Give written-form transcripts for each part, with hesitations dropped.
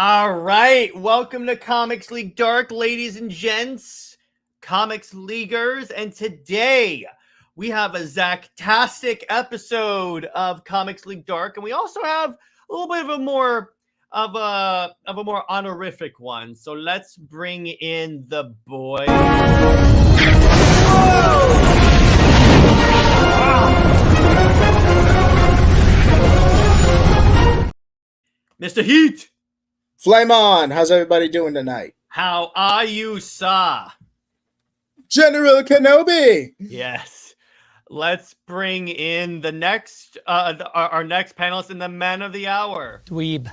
All right, welcome to Comics League Dark, ladies and gents, Comics Leaguers, and today we have a Zack-tastic episode of Comics League Dark, and we also have a little bit of a more honorific one. So let's bring in the boy. Mr. Heat! Flame on! How's everybody doing tonight? How are you, sir? General Kenobi! Yes. Let's bring in the next, our next panelist in the Man of the Hour. Dweeb.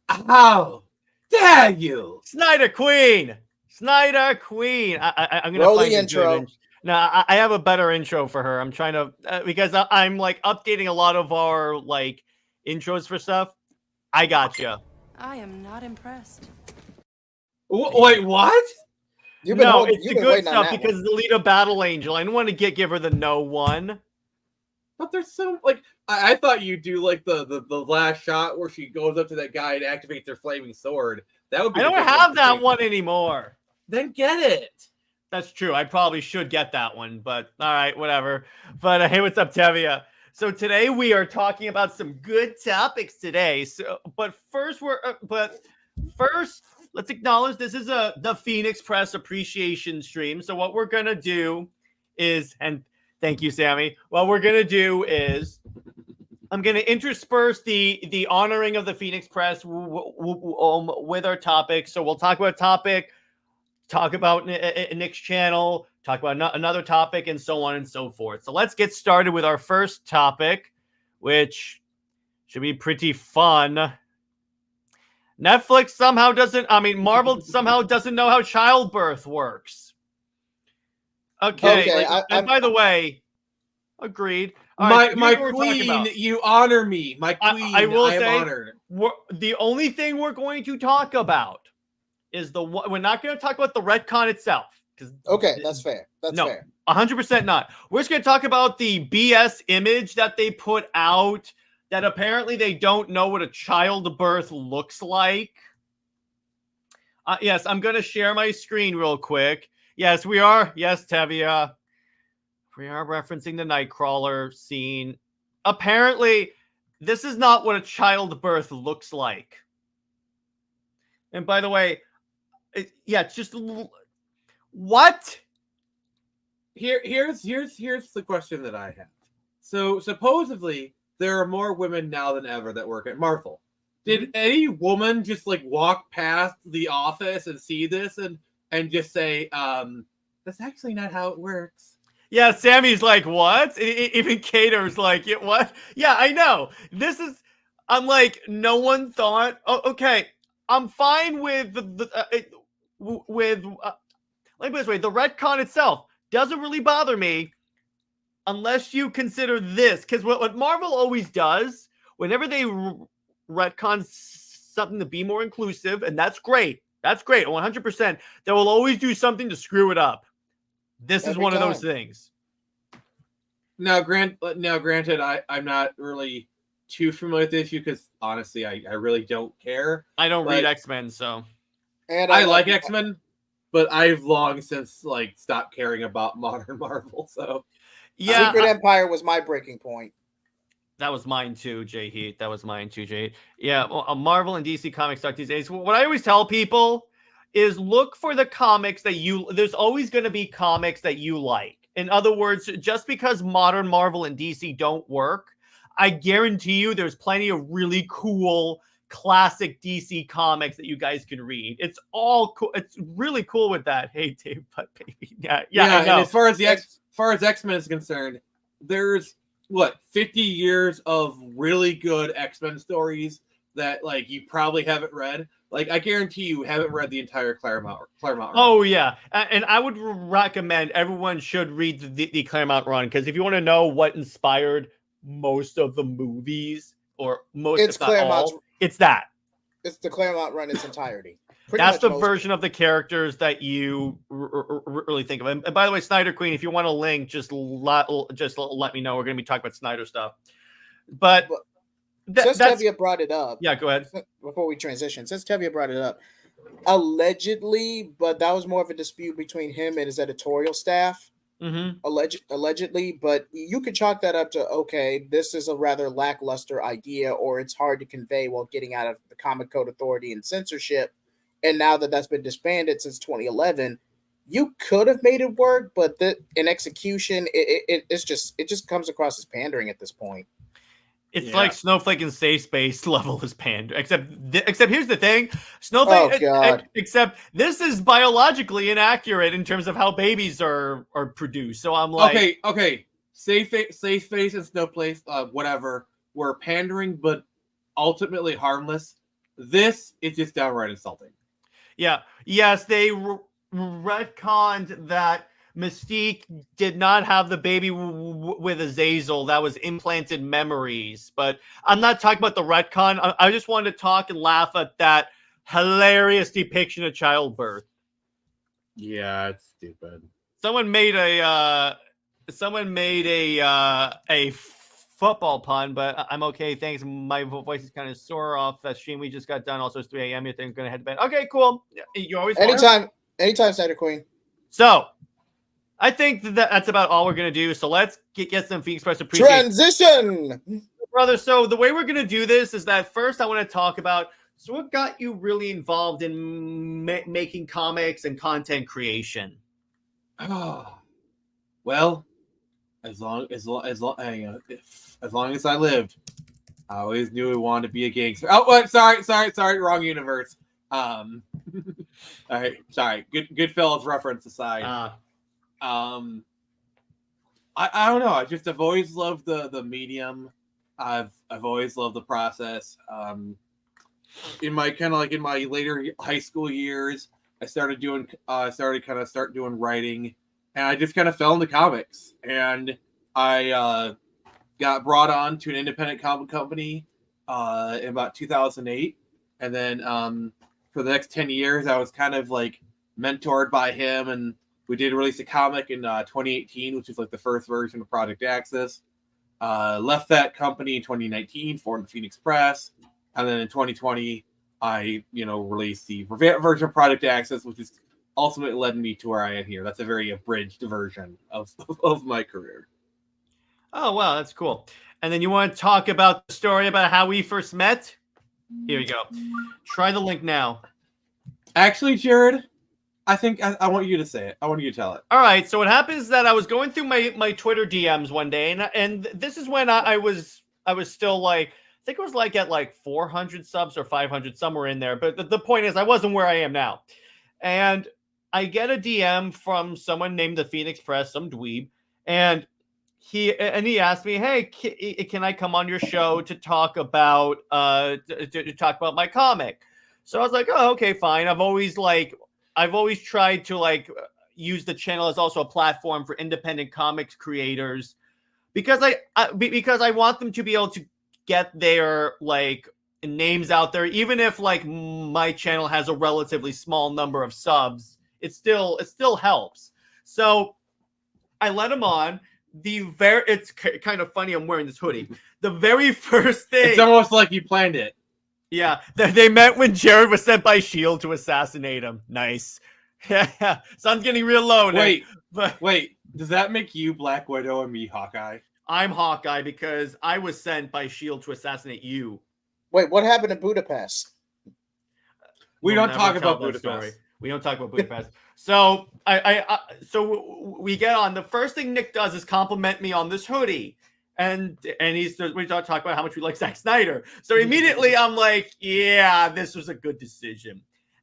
How dare you? Snyder Queen! Snyder Queen! I'm going to Roll find the a intro. good No, I have a better intro for her. I'm trying to, because I'm like updating a lot of our like intros for stuff. I gotcha. I am not impressed. Wait, what? You've been No, it's the good waiting on stuff that because one. the lead of Battle Angel. I don't want to give her the no one. But there's so like I thought you'd do like the last shot where she goes up to that guy and activates her flaming sword. That would be. I don't have that one anymore. Then get it. That's true. I probably should get that one, but all right, whatever. But hey, what's up, Tevia? So today we are talking about some good topics today. So, but first, let's acknowledge this is the Phoenix Press appreciation stream. So what we're gonna do is, and thank you, Sammy. What we're gonna do is, I'm gonna intersperse the honoring of the Phoenix Press with our topic. So we'll talk about a topic. Talk about Nick's channel, talk about another topic, and so on and so forth. So let's get started with our first topic, which should be pretty fun. Netflix somehow doesn't, Marvel somehow doesn't know how childbirth works. Okay, and by the way, agreed. My queen, you honor me. My queen, I will am say, honored. The only thing we're going to talk about is we're not going to talk about the retcon itself. Okay, that's fair. That's fair. 100% not. We're just going to talk about the BS image that they put out that apparently they don't know what a childbirth looks like. Yes, I'm going to share my screen real quick. Yes, we are. Yes, Tevia. We are referencing the Nightcrawler scene. Apparently, this is not what a childbirth looks like. And by the way, it's just what? Here's the question that I have. So supposedly there are more women now than ever that work at Marvel. Did any woman just like walk past the office and see this and just say, that's actually not how it works? Yeah, Sammy's like, what? Even Cato's like, what? Yeah, I know. I'm like, no one thought, okay, I'm fine with let me put it this way, the retcon itself doesn't really bother me unless you consider this, because what Marvel always does, whenever they retcon something to be more inclusive, and that's great, 100%, they will always do something to screw it up. This is one of those things. Now, granted, I'm not really too familiar with the issue because honestly, I really don't care. I don't read X-Men, so. And I like X-Men, but I've long since like stopped caring about modern Marvel. So yeah, Secret Empire was my breaking point. That was mine too, JJheat. That was mine too, JJheat. Yeah, well, Marvel and DC comics stuff these days. What I always tell people is look for the comics that there's always going to be comics that you like. In other words, just because modern Marvel and DC don't work, I guarantee you there's plenty of really cool classic DC comics that you guys can read. It's all cool. It's really cool with that. Hey, Dave, but baby, yeah. And as far as X-Men is concerned, there's 50 years of really good X-Men stories that like you probably haven't read. Like I guarantee you haven't read the entire Claremont run. Oh yeah, and I would recommend everyone should read the Claremont run, because if you want to know what inspired most of the movies, or most, it's Claremont's. It's that. It's the Claremont run in its entirety. That's the version of the characters that you really think of. And by the way, Snyder Queen, if you want a link, just let me know. We're going to be talking about Snyder stuff. But Since that's Tevia brought it up, yeah. Go ahead. before we transition, since Tevia brought it up, allegedly, but that was more of a dispute between him and his editorial staff. Mm-hmm. Allegedly, but you could chalk that up to, okay, this is a rather lackluster idea, or it's hard to convey while getting out of the Comic Code Authority and censorship. And now that that's been disbanded since 2011, you could have made it work, but in execution, it just comes across as pandering at this point. It's like Snowflake and Safe Space level is pander. Except here's the thing, Snowflake. Oh, God. Except this is biologically inaccurate in terms of how babies are produced. So I'm like, okay. Safe Space and Snowflake, whatever, were pandering, but ultimately harmless. This is just downright insulting. Yeah. Yes, they retconned that Mystique did not have the baby with Azazel. That was implanted memories. But I'm not talking about the retcon. I just wanted to talk and laugh at that hilarious depiction of childbirth. Yeah, it's stupid. Someone made a football pun, but I'm okay. Thanks. My voice is kind of sore off that stream we just got done. Also, it's 3 a.m. You think I'm going to head to bed. Okay, cool. You always anytime, Snyder Queen. So, I think that's about all we're going to do. So let's get some Phoenix Press appreciation. Transition! Brother, so the way we're going to do this is that first I want to talk about, so what got you really involved in making comics and content creation? Well, as long as I lived, I always knew I wanted to be a gangster. Oh, what? Sorry, wrong universe. All right, sorry. Goodfellas reference aside. I don't know. I've always loved the medium. I've always loved the process. In my later high school years, I started doing writing, and I just kind of fell into comics. And I got brought on to an independent comic company in about 2008, and then for the next 10 years, I was kind of like mentored by him, and we did release a comic in 2018, which is like the first version of Project Axis. Left that company in 2019, formed the Phoenix Press, and then in 2020, I released the revamped version of Project Axis, which is ultimately led me to where I am here. That's a very abridged version of my career. Oh wow, that's cool. And then you want to talk about the story about how we first met? Here you go. Try the link now. Actually, Jared, I think I want you to say it. I want you to tell it. All right. So what happens is that I was going through my Twitter DMs one day, and this is when I was still like, I think it was like at like 400 subs or 500, somewhere in there. But the point is, I wasn't where I am now. And I get a DM from someone named the Phoenix Press, some dweeb, and he asked me, "Hey, can I come on your show to talk about my comic?" So I was like, "Oh, okay, fine." I've always tried to use the channel as also a platform for independent comics creators because I want them to be able to get their names out there, even if my channel has a relatively small number of subs. It still helps. So I let him on. It's kind of funny. I'm wearing this hoodie. The very first thing. It's almost like you planned it. Yeah, they met when Jared was sent by S.H.I.E.L.D. to assassinate him. Nice. Yeah, sun's getting real low now. Wait. Does that make you Black Widow and me Hawkeye? I'm Hawkeye because I was sent by S.H.I.E.L.D. to assassinate you. Wait, what happened in Budapest? We don't talk about Budapest. We don't talk about Budapest. So so we get on. The first thing Nick does is compliment me on this hoodie. And we talk about how much we like Zack Snyder. So immediately I'm like, yeah, this was a good decision.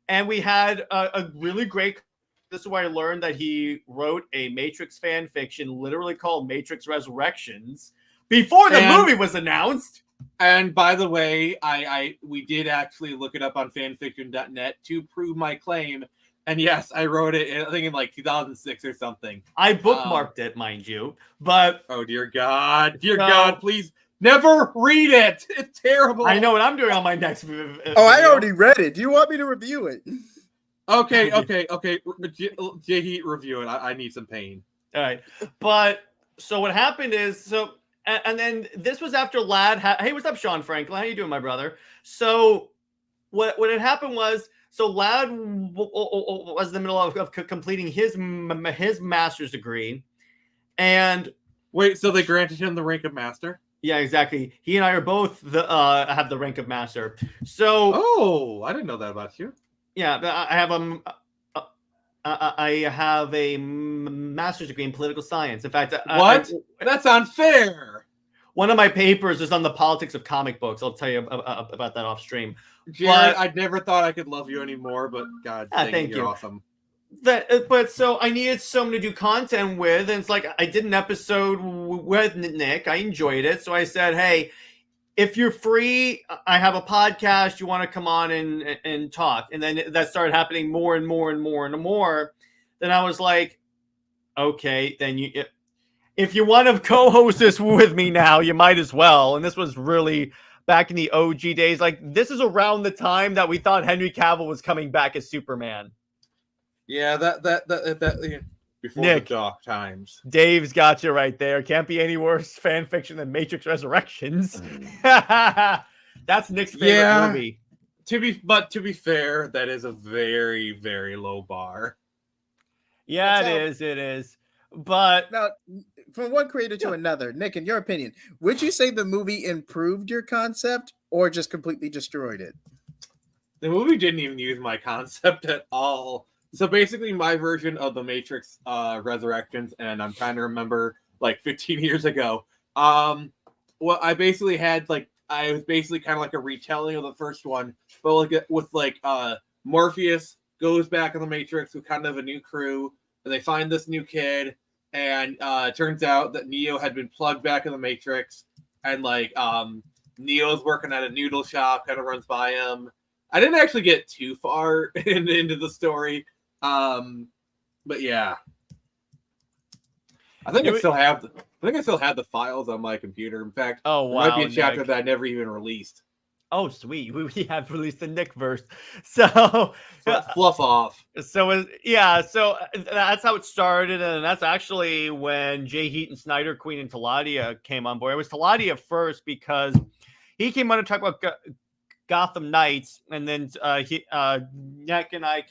And we had a really great. This is where I learned that he wrote a Matrix fan fiction, literally called Matrix Resurrections, before the movie was announced. And by the way, we did actually look it up on fanfiction.net to prove my claim. And yes, I wrote it, I think in 2006 or something. I bookmarked it, mind you. But oh dear God, God, please never read it. It's terrible. I know what I'm doing on my next video. Oh, I already read it. Do you want me to review it? Okay. JJheat, review it. I need some pain. All right. But so what happened is, so and then this was after Lad. Hey, what's up, Sean Franklin? How you doing, my brother? So what had happened was, so Lad was in the middle of completing his master's degree, and wait, so they granted him the rank of master? Yeah, exactly. He and I are both have the rank of master. So, I didn't know that about you. Yeah, I have a master's degree in political science. In fact, what? That's unfair. One of my papers is on the politics of comic books. I'll tell you about that off stream. Jared, I never thought I could love you anymore, but God, thank you. You're awesome. But so I needed someone to do content with, and it's like I did an episode with Nick. I enjoyed it, so I said, "Hey, if you're free, I have a podcast. You want to come on and talk?" And then that started happening more and more and more and more. Then I was like, "Okay, then if you want to co-host this with me now, you might as well." And this was really back in the OG days. Like, this is around the time that we thought Henry Cavill was coming back as Superman. Yeah, that before Nick, the dark times. Dave's got you right there. Can't be any worse fan fiction than Matrix Resurrections. That's Nick's favorite movie. To be fair, that is a very, very low bar. Yeah, it is. But now, from one creator to another, Nick, in your opinion, would you say the movie improved your concept or just completely destroyed it? The movie didn't even use my concept at all. So basically, my version of the Matrix Resurrections, and I'm trying to remember like 15 years ago. What I basically had, like, I was basically kind of like a retelling of the first one, but like with Morpheus goes back in the Matrix with kind of a new crew, and they find this new kid, and it turns out that Neo had been plugged back in the Matrix, and like Neo's working at a noodle shop, kind of runs by him. I didn't actually get too far into the story. But yeah, I think I still have the files on my computer. In fact, there might be a chapter that I never even released. Oh, sweet. We have released the Nick verse. So fluff off. So that's how it started, and that's actually when JJheat and Snyder Queen and Teladia came on board. It was Teladia first because he came on to talk about Gotham Knights, and then Nick and I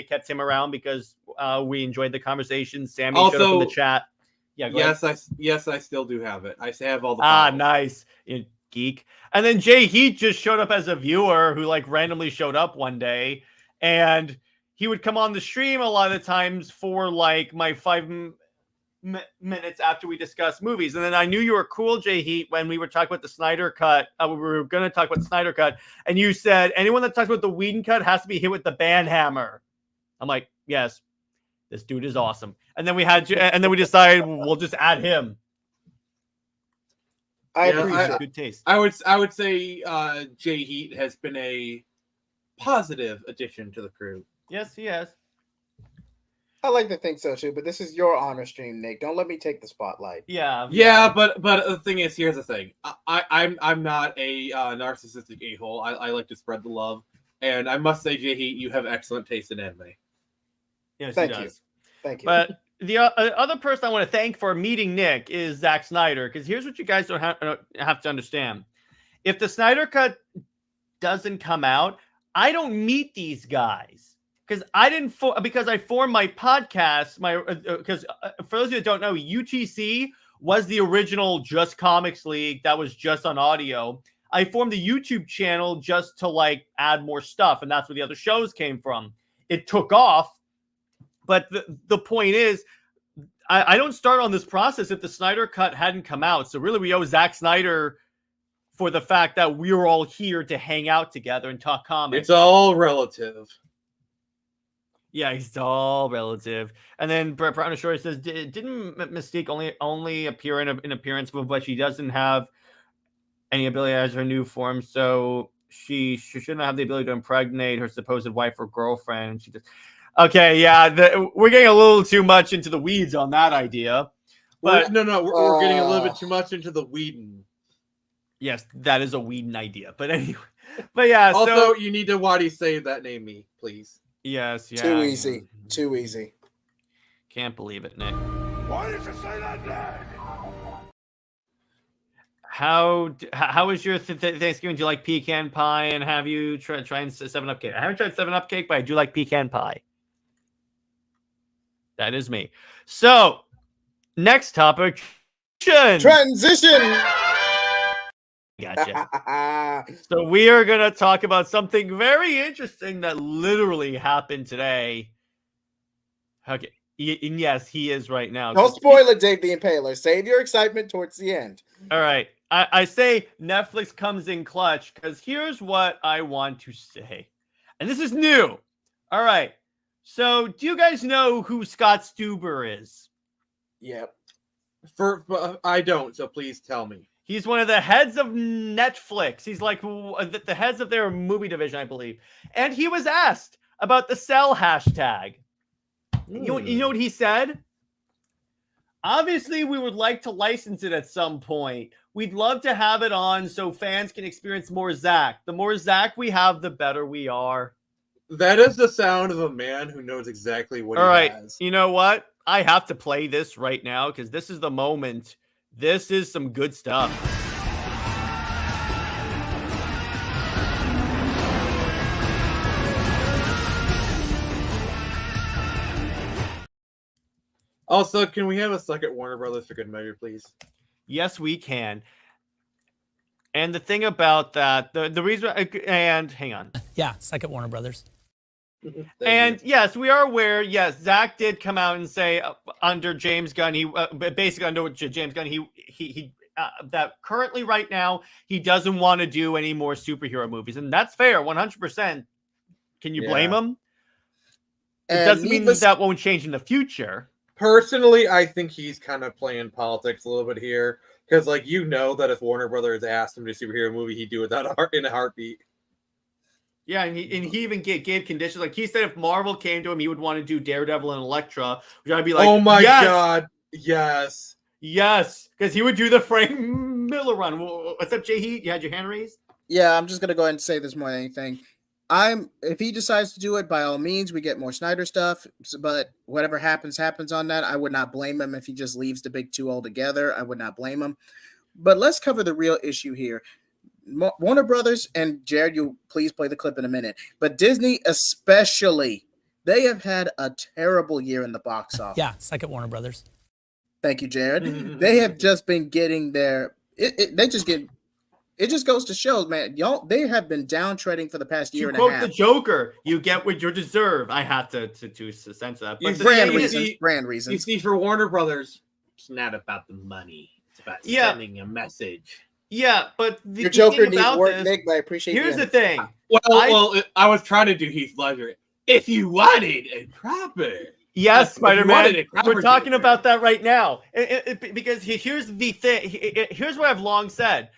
kept him around because we enjoyed the conversation. Sammy showed up in the chat. Yeah, yes, I still do have it. I have all the files. Nice, geek. And then JJheat just showed up as a viewer who like randomly showed up one day, and he would come on the stream a lot of the times for like my 5 minutes after we discussed movies. And then I knew you were cool, JJheat, when we were talking about the Snyder Cut. We were going to talk about the Snyder Cut, and you said anyone that talks about the Whedon Cut has to be hit with the ban hammer. I'm like, yes, this dude is awesome. And then we decided we'll just add him. I appreciate good taste. I would say JJheat has been a positive addition to the crew. Yes, he has. I like to think so too, but this is your honor stream, Nick. Don't let me take the spotlight. Yeah, but the thing is, here's the thing. I'm not a narcissistic a-hole. I like to spread the love, and I must say, JJheat, you have excellent taste in anime. Yes, Thank he you. does. Thank you. But the other person I want to thank for meeting Nick is Zack Snyder, because here's what you guys don't have to understand. If the Snyder Cut doesn't come out, I don't meet these guys. Because I formed my podcast, because for those of you that don't know, UTC was the original Just Comics League that was just on audio. I formed the YouTube channel just to like add more stuff, and that's where the other shows came from. It took off, but the point is, I don't start on this process if the Snyder Cut hadn't come out. So really, we owe Zack Snyder for the fact that we were all here to hang out together and talk comics. It's all relative. Yeah, it's all relative. And then Brown Short says, didn't Mystique only appear in an appearance, but she doesn't have any ability as her new form, so she shouldn't have the ability to impregnate her supposed wife or girlfriend. She just okay, yeah, we're getting a little too much into the weeds on that idea. But we're getting a little bit too much into the Whedon. Yes, that is a Whedon idea. But anyway, but yeah. Also, you need to why do you say that name me, please? Yes, yeah. Too easy. Too easy. Can't believe it, Nick. Why did you say that name? how was your Thanksgiving? Do you like pecan pie? And have you tried 7-Up cake? I haven't tried 7-Up cake, but I do like pecan pie. That is me. So, next topic. Transition. Gotcha. So we are going to talk about something very interesting that literally happened today. Okay. And yes, he is right now. Don't spoil it, Dave the Impaler. Save your excitement towards the end. All right. I say Netflix comes in clutch because here's what I want to say. And this is new. All right. So do you guys know who Scott Stuber is? Yep. I don't, so please tell me. He's one of the heads of Netflix. He's like the heads of their movie division, I believe. And he was asked about the sell hashtag. You know what he said? Obviously, we would like to license it at some point. We'd love to have it on so fans can experience more Zack. The more Zack we have, the better we are. That is the sound of a man who knows exactly what he has. You know what? I have to play this right now because this is the moment. This is some good stuff. Also, can we have a second Warner Brothers for good measure, please? Yes, we can. And the thing about that, the reason, and hang on. Yeah, second Warner Brothers. And yes, we are aware. Yes, Zack did come out and say under James Gunn, he basically under James Gunn, he that currently right now he doesn't want to do any more superhero movies, and that's fair, 100%. Can you blame him? It doesn't mean that won't change in the future. Personally, I think he's kind of playing politics a little bit here because, like, you know that if Warner Brothers asked him to do a superhero movie, he'd do it in a heartbeat. Yeah, and he even gave conditions. Like, he said if Marvel came to him, he would want to do Daredevil and Elektra, which I'd be like, oh my God, yes. Yes, because he would do the Frank Miller run. What's up, JJheat? You had your hand raised? Yeah, I'm just going to go ahead and say this more than anything. If he decides to do it, by all means, we get more Snyder stuff. But whatever happens on that. I would not blame him if he just leaves the big two altogether. I would not blame him. But let's cover the real issue here. Warner Brothers, and Jared, you please play the clip in a minute. But Disney especially, they have had a terrible year in the box office. Yeah, second Warner Brothers. Thank you, Jared. They have just been getting their. It just goes to show, man. Y'all, they have been downtreading for the past year and a half. To quote the Joker, you get what you deserve. I have to sense that. But brand reasons. You see, for Warner Brothers, it's not about the money. It's about sending a message. Yeah, but your Joker needs work, Nick, but I appreciate it. Here's the thing. Well, I was trying to do Heath Ledger. If you wanted a proper. Yes, Spider-Man. We're talking about that right now. Because here's the thing. Here's what I've long said.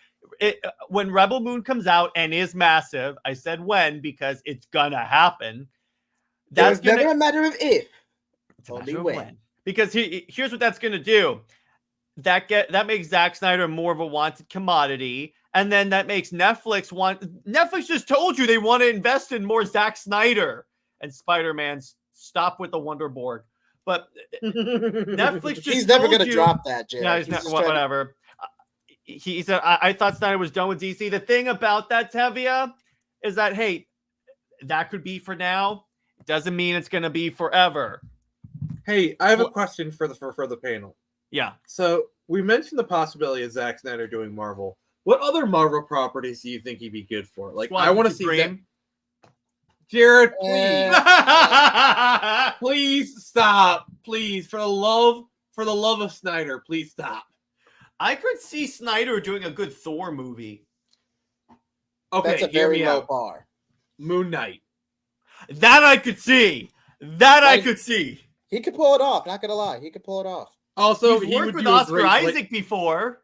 When Rebel Moon comes out and is massive, I said when because it's gonna happen. That's never a matter of if. It's only when. Because here's what that's gonna do. That makes Zack Snyder more of a wanted commodity, and then that makes Netflix Netflix just told you they want to invest in more Zack Snyder and Spider-Man. Stop with the Wonder Board. But Netflix just he's never gonna drop that, Jay. No, he's not. Whatever. He said, I thought Snyder was done with DC. The thing about that, Tevia, is that, hey, that could be for now. It doesn't mean it's going to be forever. Hey, I have a question for the panel. Yeah. So we mentioned the possibility of Zack Snyder doing Marvel. What other Marvel properties do you think he'd be good for? Like, I want to see Dream. Jared, please. Please stop. Please, for the love of Snyder, please stop. I could see Snyder doing a good Thor movie. Okay, that's a very low bar. Moon Knight. That I could see. I could see. He could pull it off. Not gonna lie, he could pull it off. Also, he worked with Oscar Isaac before.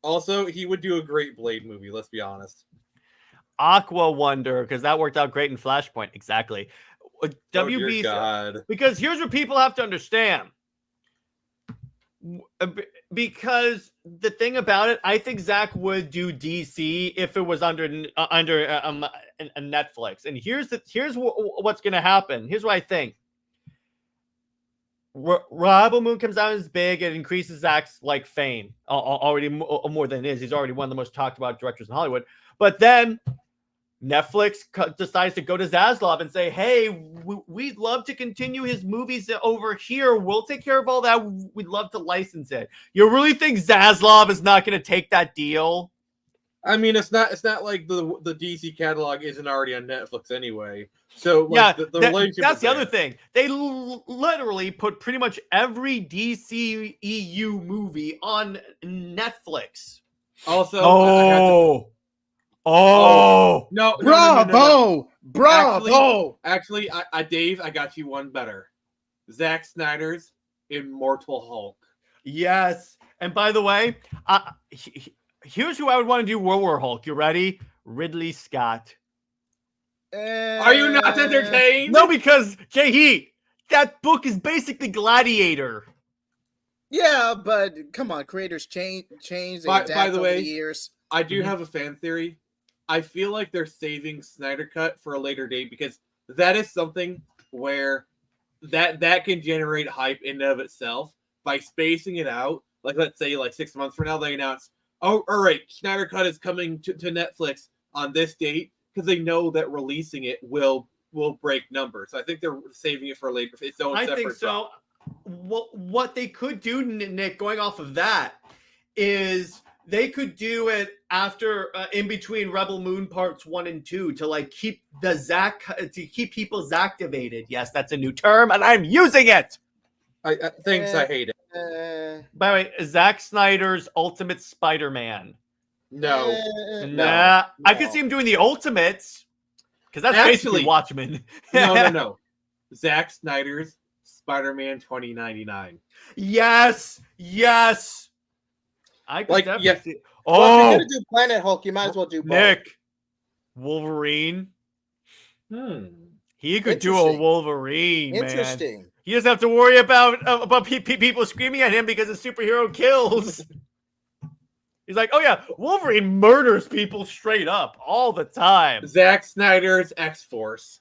Also, he would do a great Blade movie. Let's be honest. Aqua Wonder, because that worked out great in Flashpoint. Exactly. WB. God. Because here's what people have to understand. Because the thing about it, I think Zack would do DC if it was under a Netflix. And here's what's going to happen. Here's what I think. Rebel Moon comes out as big, it increases Zack's like fame already more than it is. He's already one of the most talked about directors in Hollywood. But then Netflix decides to go to Zaslav and say, "Hey, we'd love to continue his movies over here. We'll take care of all that. We'd love to license it." You really think Zaslav is not going to take that deal? I mean, it's not like the DC catalog isn't already on Netflix anyway. So like, Yeah, the relationship. that's the there. other thing. They literally put pretty much every DCEU movie on Netflix. Also, Oh, no, Bravo! Bravo! Actually, Dave, I got you one better. Zack Snyder's Immortal Hulk. Yes. And by the way, here's who I would want to do World War Hulk. You ready? Ridley Scott. Are you not entertained? No, because JJheat, that book is basically Gladiator. Yeah, but come on, creators change. They adapt by the over way, the years. I do have a fan theory. I feel like they're saving Snyder Cut for a later date because that is something where that can generate hype in and of itself by spacing it out. Like, let's say, like 6 months from now, they announce, "Oh, all right, Snyder Cut is coming to Netflix on this date," because they know that releasing it will break numbers. So I think they're saving it for later. Its own I separate think so. What they could do, Nick, going off of that, is they could do it after, in between Rebel Moon parts 1 and 2, to like keep keep people Zacktivated. Yes, that's a new term, and I'm using it. I hate it. By the way, Zack Snyder's Ultimate Spider-Man. No. Nah, I could see him doing the Ultimates, because that's basically Actually, Watchmen. No. Zack Snyder's Spider-Man 2099. Yes. I could Like, definitely yeah. see. Well, if Oh, you're gonna do Planet Hulk, you might as well do both. Nick, Wolverine. He could do a Interesting. Wolverine, man. Interesting. He doesn't have to worry about people screaming at him because a superhero kills. He's like, "Oh yeah, Wolverine murders people straight up all the time." Zack Snyder's X-Force.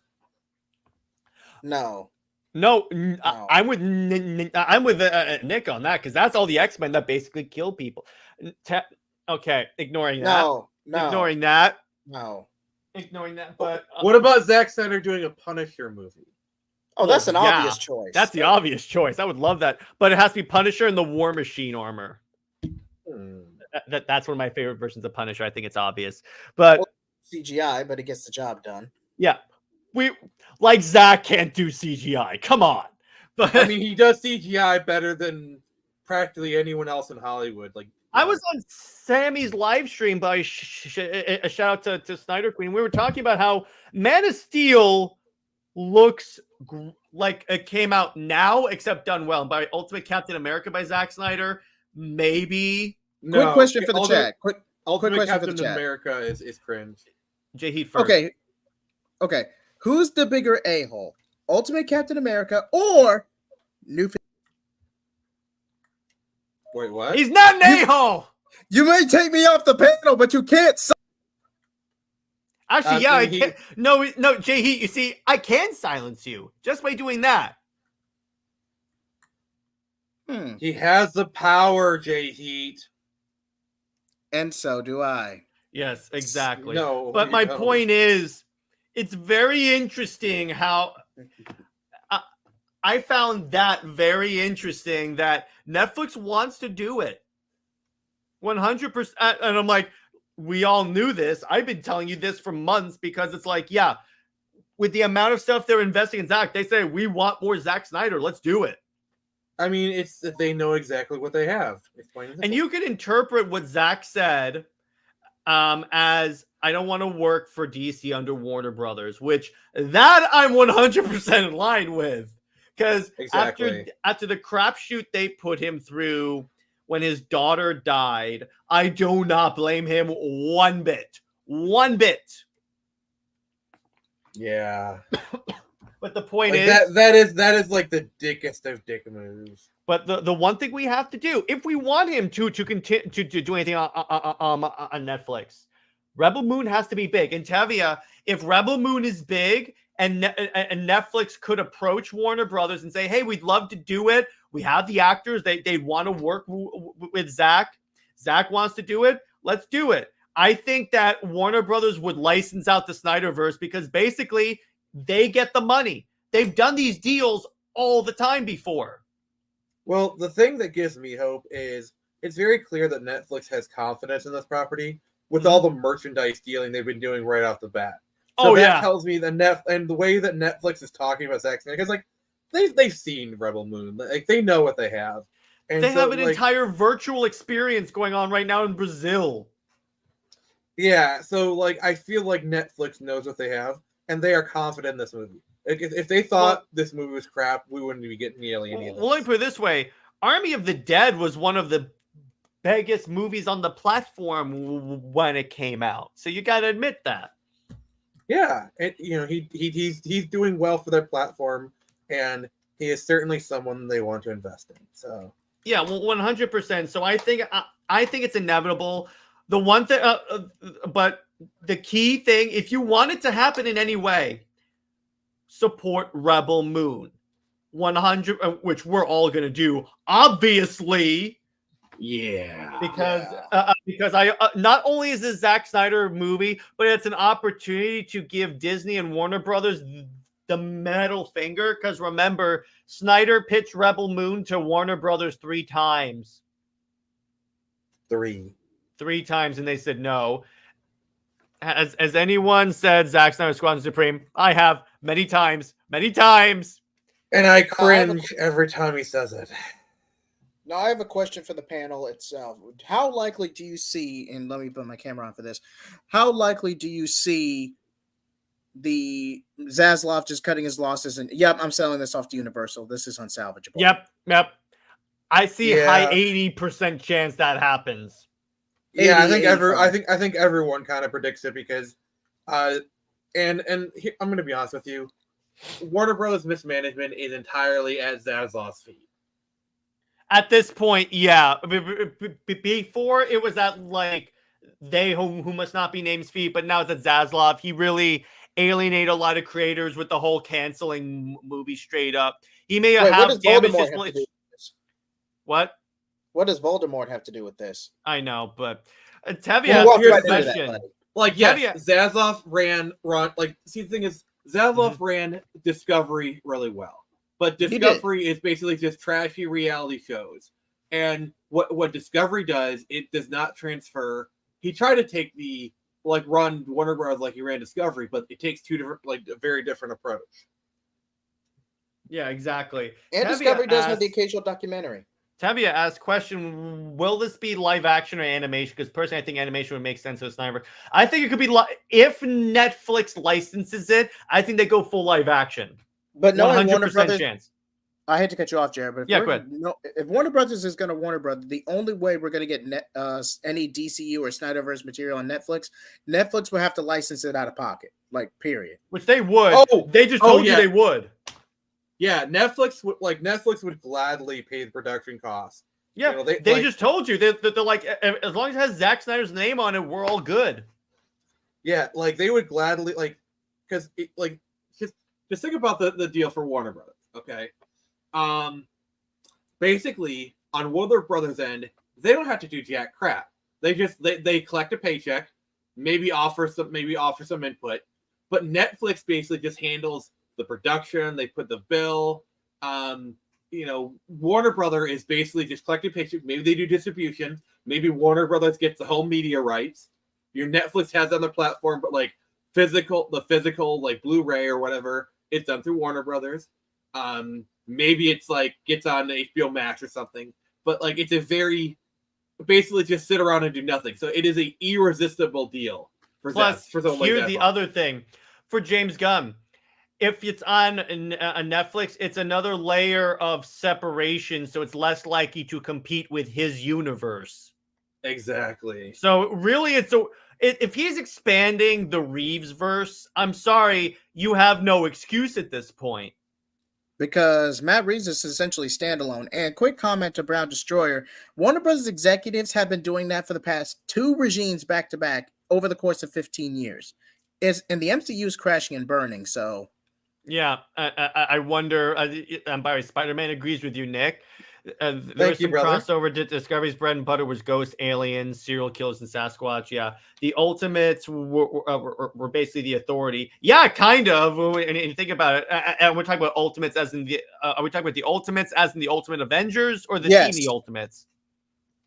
No. No, No. I'm with Nick on that, because that's all the X-Men that basically kill people. Okay, ignoring that. No. Ignoring that. No. Ignoring that. But What about Zack Snyder doing a Punisher movie? Oh, that's an yeah. obvious choice. that's the obvious choice. I would love that, but it has to be Punisher in the War Machine armor. That's one of my favorite versions of Punisher. I think it's obvious, but CGI, but it gets the job done. yeah, like Zack can't do CGI. Come on, but I mean, he does CGI better than practically anyone else in Hollywood. Like, I was on Sammy's live stream by a shout out to Snyder Queen. We were talking about how Man of Steel looks like it came out now, except done well. By Ultimate Captain America by Zack Snyder, maybe. Quick question for the chat. Quick Ultimate question for Captain the chat. America is cringe. JJheat first. Okay. Who's the bigger a-hole? Ultimate Captain America or New? Wait, what? He's not an a-hole. You may take me off the panel, but you can't. Actually, yeah, I JJheat. can. No, JJheat. You see, I can silence you just by doing that. He has the power, JJheat. And so do I. Yes, exactly. No, but you my don't. point is, it's very interesting how I found that very interesting that Netflix wants to do it 100%. And I'm like, we all knew this. I've been telling you this for months, because it's like, yeah, with the amount of stuff they're investing in Zack, they say, we want more Zack Snyder. Let's do it. I mean, it's that they know exactly what they have. It's plain and And simple. you can interpret what Zack said as, I don't want to work for DC under Warner Brothers, which that I'm 100% in line with. Because Exactly. after the crapshoot they put him through when his daughter died, I do not blame him one bit. One bit. Yeah. But the point Like is that is like the dickest of dick moves. But the one thing we have to do, if we want him to continue to do anything on Netflix, Rebel Moon has to be big. And Tavia, if Rebel Moon is big and Netflix could approach Warner Brothers and say, hey, we'd love to do it. We have the actors. They want to work with Zack. Zack wants to do it. Let's do it. I think that Warner Brothers would license out the Snyderverse because basically they get the money. They've done these deals all the time before. Well, the thing that gives me hope is it's very clear that Netflix has confidence in this property with all the merchandise dealing they've been doing right off the bat. So that tells me that and the way that Netflix is talking about Zack Snyder, because like they've seen Rebel Moon, like they know what they have. And they have an entire virtual experience going on right now in Brazil. Yeah, so like I feel like Netflix knows what they have, and they are confident in this movie. Like, if they thought this movie was crap, we wouldn't be getting nearly any of this. Well, let me put it this way: Army of the Dead was one of the biggest movies on the platform when it came out, so you got to admit that. Yeah, he's doing well for their platform, and he is certainly someone they want to invest in. So yeah, 100%. So I think it's inevitable. The one thing, but the key thing, if you want it to happen in any way, support Rebel Moon, 100, which we're all gonna do, obviously. Yeah, because I not only is this Zack Snyder movie, but it's an opportunity to give Disney and Warner Brothers the middle finger. Because remember, Snyder pitched Rebel Moon to Warner Brothers 3 times. Three times, and they said no. Has anyone said Zack Snyder Squadron Supreme? I have many times. And I cringe every time he says it. Now, I have a question for the panel itself. How likely do you see, and let me put my camera on for this, how likely do you see the Zaslav just cutting his losses and, yep, I'm selling this off to Universal. This is unsalvageable. Yep. I see high 80% chance that happens. Yeah, I think everyone kind of predicts it because, and here, I'm going to be honest with you, Warner Bros. Mismanagement is entirely at Zaslav's feet. At this point, yeah. Before it was at like they who must not be named's feet, but now it's at Zaslav. He really alienated a lot of creators with the whole canceling movie straight up. He may have damaged his. What? What does Voldemort have to do with this? I know, but Tevye asked a question. Like, yes, Zaslav ran. Like, see, the thing is, Zaslav ran Discovery really well. But Discovery is basically just trashy reality shows. And what Discovery does, it does not transfer. He tried to take run Warner Bros. Like he ran Discovery, but it takes two different, a very different approach. Yeah, exactly. And Discovery does have the occasional documentary. Tevye asked question, will this be live action or animation? Because personally, I think animation would make sense with Snyder. I think it could be, if Netflix licenses it, I think they go full live action. But knowing Warner Brothers, chance. I hate to cut you off, Jared, but go ahead. If Warner Brothers is going to Warner Brothers, the only way we're going to get any DCU or Snyderverse material on Netflix will have to license it out of pocket, period. Which they would. They just told you they would. Yeah, Netflix would gladly pay the production costs. Yeah, they just told you. They're like, as long as it has Zack Snyder's name on it, we're all good. Yeah, they would gladly, because just think about the deal for Warner Brothers, okay? Basically, on Warner Brothers' end, they don't have to do jack crap. They collect a paycheck, maybe offer some input, but Netflix basically just handles the production. They put the bill. Warner Brothers is basically just collecting paycheck. Maybe they do distribution. Maybe Warner Brothers gets the home media rights. Your Netflix has on their platform, but the physical Blu-ray or whatever, it's done through Warner Brothers. Maybe it's gets on HBO Max or something, but it's a very basically just sit around and do nothing. So it is an irresistible deal for Plus, for someone here's like the other thing for James Gunn. If it's on a Netflix, it's another layer of separation, so it's less likely to compete with his universe. Exactly. So really, if he's expanding the Reeves verse, I'm sorry, you have no excuse at this point. Because Matt Reeves is essentially standalone. And quick comment to Brown Destroyer, Warner Brothers executives have been doing that for the past 2 regimes back to back over the course of 15 years. And the MCU is crashing and burning, so Yeah, I wonder. And by the way, Spider-Man agrees with you, Nick. There Thank was you, some brother. crossover. Discovery's bread and butter was ghosts, aliens, serial killers, and Sasquatch. Yeah, the Ultimates were basically the Authority. Yeah, kind of. And you think about it, and we're talking about Ultimates as in the. Are we talking about the Ultimates as in the Ultimate Avengers or the team, Yes. the Ultimates?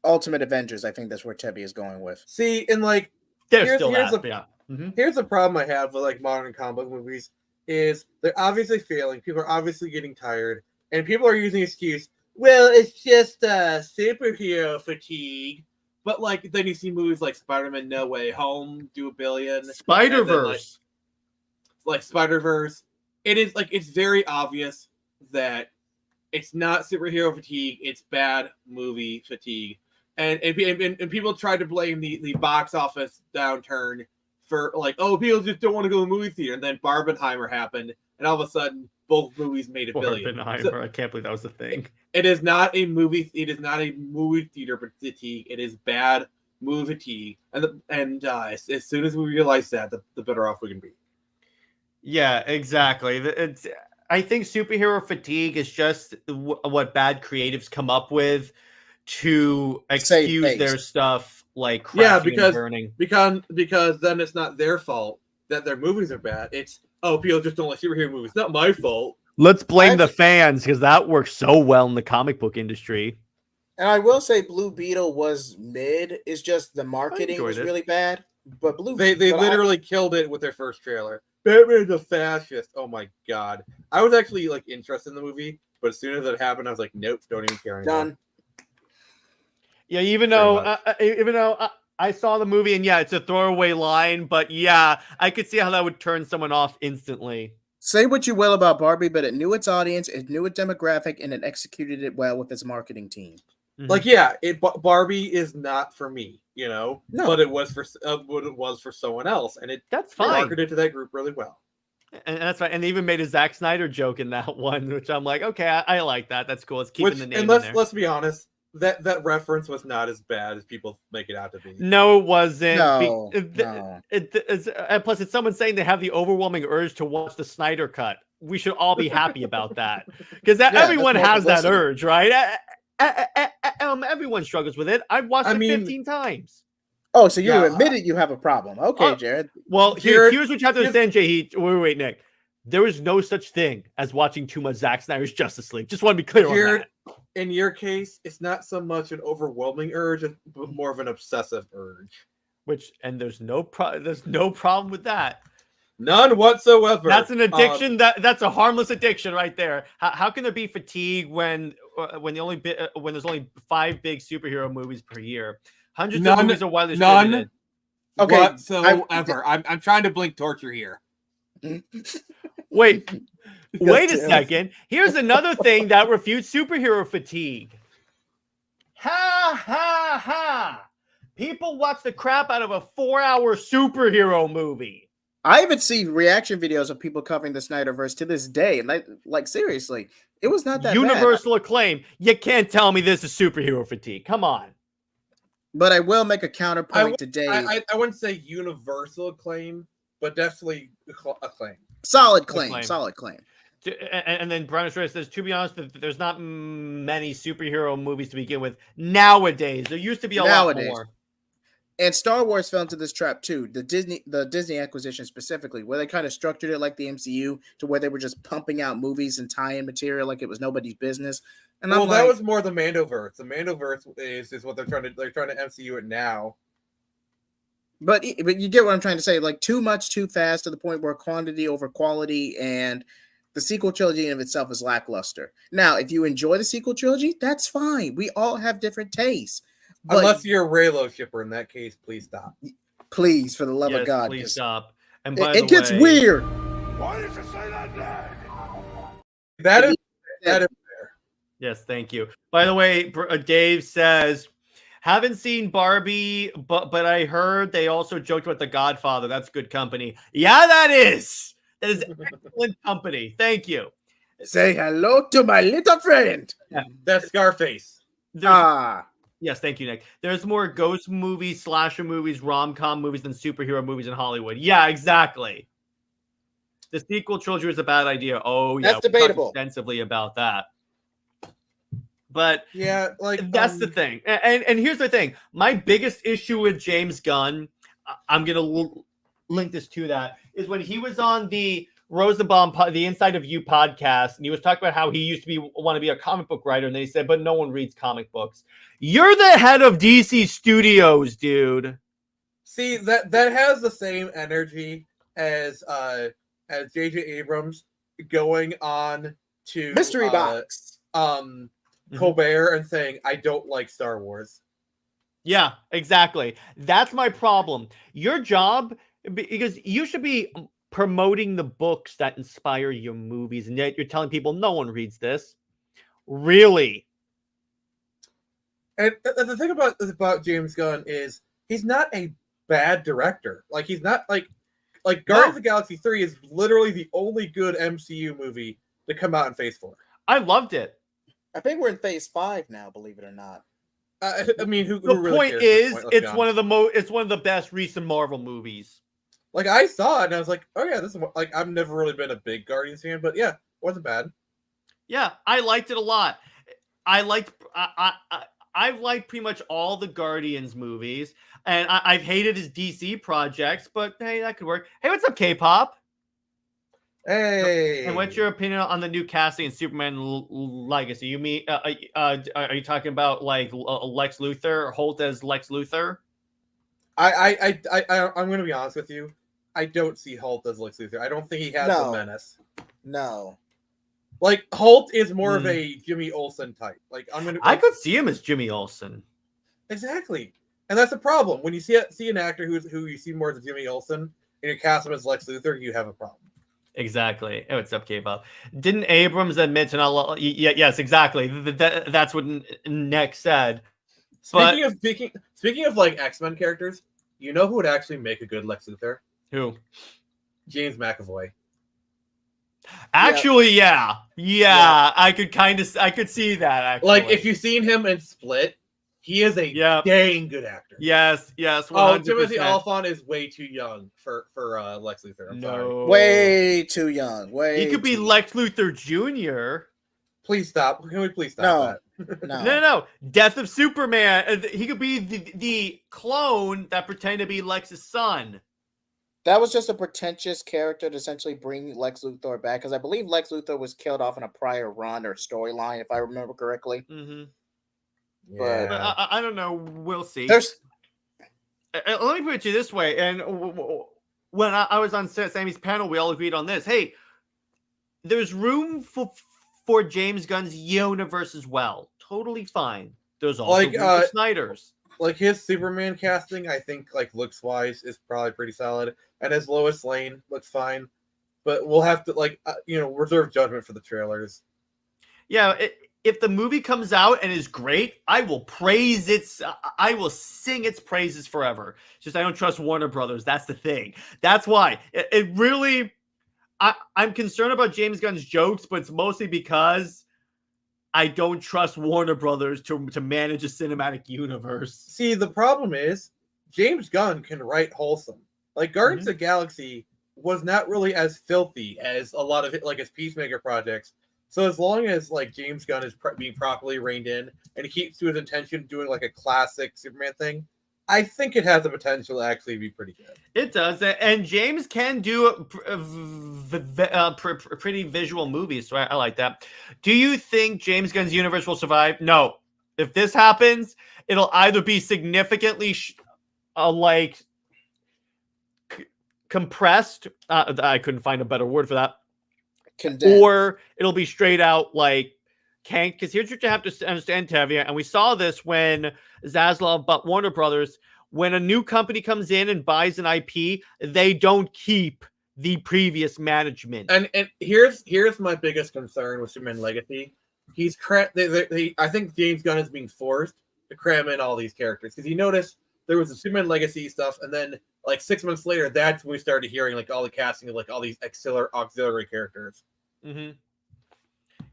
Ultimate Avengers, I think that's where Tebby is going with. See, and like There's still that. the Mhm. here's the problem I have with like modern comic book movies is they're obviously failing. People are obviously getting tired, and people are using the excuse, well, it's just superhero fatigue. But like then you see movies like Spider-Man No Way Home do $1 billion. Spider-Verse. Like Spider-Verse. It is like it's very obvious that it's not superhero fatigue, it's bad movie fatigue. And people try to blame the box office downturn for like, oh, people just don't want to go to the movie theater. And then Barbenheimer happened, and all of a sudden, both movies made $1 billion. Barbenheimer. So I can't believe that was a thing. it is not a movie. It is not a movie theater fatigue. It is bad movie fatigue. And as soon as we realize that, the better off we can be. Yeah, exactly. I think superhero fatigue is just what bad creatives come up with to excuse face. their stuff, like crashing Yeah, and burning. because then it's not their fault that their movies are bad. It's people just don't like superhero movies. It's not my fault. Let's blame the fans because that works so well in the comic book industry. And I will say Blue Beetle was mid. It's just the marketing was really bad. But They literally killed it with their first trailer. Batman's a fascist. Oh my god. I was actually like interested in the movie, but as soon as it happened, I was like, nope, don't even care anymore. Done. Yeah, even though I saw the movie and yeah, it's a throwaway line, but yeah, I could see how that would turn someone off instantly. Say what you will about Barbie, but it knew its audience, it knew its demographic, and it executed it well with its marketing team. Like, yeah, Barbie is not for me, No. but it was for someone else, and that's fine. Marketed to that group really well. And that's fine. And they even made a Zack Snyder joke in that one, which I'm like, okay, I like that. That's cool. It's keeping the name in there. Let's be honest, that reference was not as bad as people make it out to be. No, it wasn't. No. And plus, it's someone saying they have the overwhelming urge to watch the Snyder cut. We should all be happy about that because everyone has that urge, right? Everyone struggles with it. I've watched it 15 times. Oh, so you admitted you have a problem. Okay, Jared. Well, here's what you have to understand, JJheat. Wait, Nick. There is no such thing as watching too much Zack Snyder's Justice League. Just want to be clear on that. In your case, it's not so much an overwhelming urge, but more of an obsessive urge. There's no problem with that. None whatsoever. That's an addiction. That's a harmless addiction right there. How can there be fatigue when there's only 5 big superhero movies per year? Hundreds of movies are widely distributed. Okay, whatsoever. I'm trying to blink torture here. Wait a second. Here's another thing that refutes superhero fatigue. Ha ha ha! People watch the crap out of a 4-hour superhero movie. I even see reaction videos of people covering the Snyderverse to this day, and like seriously, it was not that universal acclaim. You can't tell me this is superhero fatigue. Come on. But I will make a counterpoint today. I wouldn't say universal acclaim, but definitely acclaim. Solid claim. And then Brian says, to be honest, there's not many superhero movies to begin with nowadays. There used to be a lot more. And Star Wars fell into this trap too. The Disney acquisition specifically, where they kind of structured it like the MCU, to where they were just pumping out movies and tie-in material like it was nobody's business. And that was more the Mandoverse. The Mandoverse is what they're trying to MCU it now. But you get what I'm trying to say. Like, too much, too fast, to the point where quantity over quality, and the sequel trilogy in of itself is lackluster. Now, if you enjoy the sequel trilogy, that's fine. We all have different tastes. But unless you're a Raylo shipper, in that case, please stop. Please, for the love of God, please stop. And it gets weird. Why did you say that name? That is fair. Yes, thank you. By the way, Dave says, haven't seen Barbie, but I heard they also joked about The Godfather. That's good company. Yeah, that is excellent company. Thank you. Say hello to my little friend. Yeah. That's Scarface. Yes, thank you, Nick. There's more ghost movies, slasher movies, rom-com movies than superhero movies in Hollywood. Yeah, exactly. The sequel trilogy was a bad idea. Oh, yeah. That's we talked debatable. extensively about that. But Yeah, like that's the thing. And here's the thing. My biggest issue with James Gunn, I'm going to link this to that, is when he was on the Rosenbaum, the Inside of You podcast, and he was talking about how he used to want to be a comic book writer, and then he said, but no one reads comic books. You're the head of DC Studios, dude. See, that has the same energy as JJ Abrams going on to Mystery box. Colbert and saying, I don't like Star Wars. Yeah, exactly. That's my problem. Your job, because you should be promoting the books that inspire your movies, and yet you're telling people no one reads this. Really? And the thing about James Gunn is he's not a bad director. Like, he's not like Guardians of the Galaxy 3 is literally the only good MCU movie to come out in Phase 4. I loved it. I think we're in Phase 5 now, believe it or not. I mean, who The really point cares is, at this point? it's one of the best recent Marvel movies. Like, I saw it and I was like, oh yeah, this is like, I've never really been a big Guardians fan, but yeah, it wasn't bad. Yeah, I liked it a lot. I've liked pretty much all the Guardians movies, and I've hated his DC projects, but hey, that could work. Hey, what's up, K-pop? Hey. And what's your opinion on the new casting in Superman Legacy? You mean are you talking about like Lex Luthor, Holt as Lex Luthor? I'm going to be honest with you. I don't see Holt as Lex Luthor. I don't think he has the menace. No. Like, Holt is more of a Jimmy Olsen type. Like, I could see him as Jimmy Olsen. Exactly, and that's the problem when you see an actor who you see more as Jimmy Olsen and you cast him as Lex Luthor, you have a problem. Exactly. Oh, what's up, K-pop? Didn't Abrams admit to not? Yes, exactly. That's what Nick said. Speaking of like X-Men characters, you know who would actually make a good Lex Luthor? Who? James McAvoy. Actually, yeah. I could see that. Actually, like if you've seen him in Split, he is a dang good actor. Yes. 100%. Oh, Timothy Olyphant is way too young for Lex Luthor. I'm sorry. Way too young. He could be Lex Luthor Jr. Please stop. Can we please stop that? No. Death of Superman. He could be the clone that pretended to be Lex's son. That was just a pretentious character to essentially bring Lex Luthor back, because I believe Lex Luthor was killed off in a prior run or storyline, if I remember correctly. Mm-hmm. But I don't know. We'll see. There's. Let me put it to you this way. And when I was on Sammy's panel, we all agreed on this. Hey, there's room for James Gunn's universe as well. Totally fine. There's also room for Snyder's. Like his Superman casting, I think, like looks wise, is probably pretty solid, and his Lois Lane looks fine. But we'll have to reserve judgment for the trailers. Yeah, if the movie comes out and is great, I will praise its. I will sing its praises forever. Just I don't trust Warner Brothers. That's the thing. That's why it really. I'm concerned about James Gunn's jokes, but it's mostly because I don't trust Warner Brothers to manage a cinematic universe. See, the problem is James Gunn can write wholesome. Like Guardians of the Galaxy was not really as filthy as a lot of it, like his Peacemaker projects. So as long as like James Gunn is being properly reined in and he keeps to his intention doing like a classic Superman thing, I think it has the potential to actually be pretty good. It does, and James can do pretty visual movies, so I like that. Do you think James Gunn's universe will survive? No. If this happens, it'll either be significantly compressed. I couldn't find a better word for that. Condensed. Or it'll be straight out like can't. Because here's what you have to understand, Tavia, and we saw this when Zaslav bought Warner Brothers. When a new company comes in and buys an IP, they don't keep the previous management. And here's my biggest concern with Superman Legacy. I think James Gunn is being forced to cram in all these characters, because you notice there was the Superman Legacy stuff, and then like 6 months later, that's when we started hearing like all the casting of like all these auxiliary characters. Mm-hmm.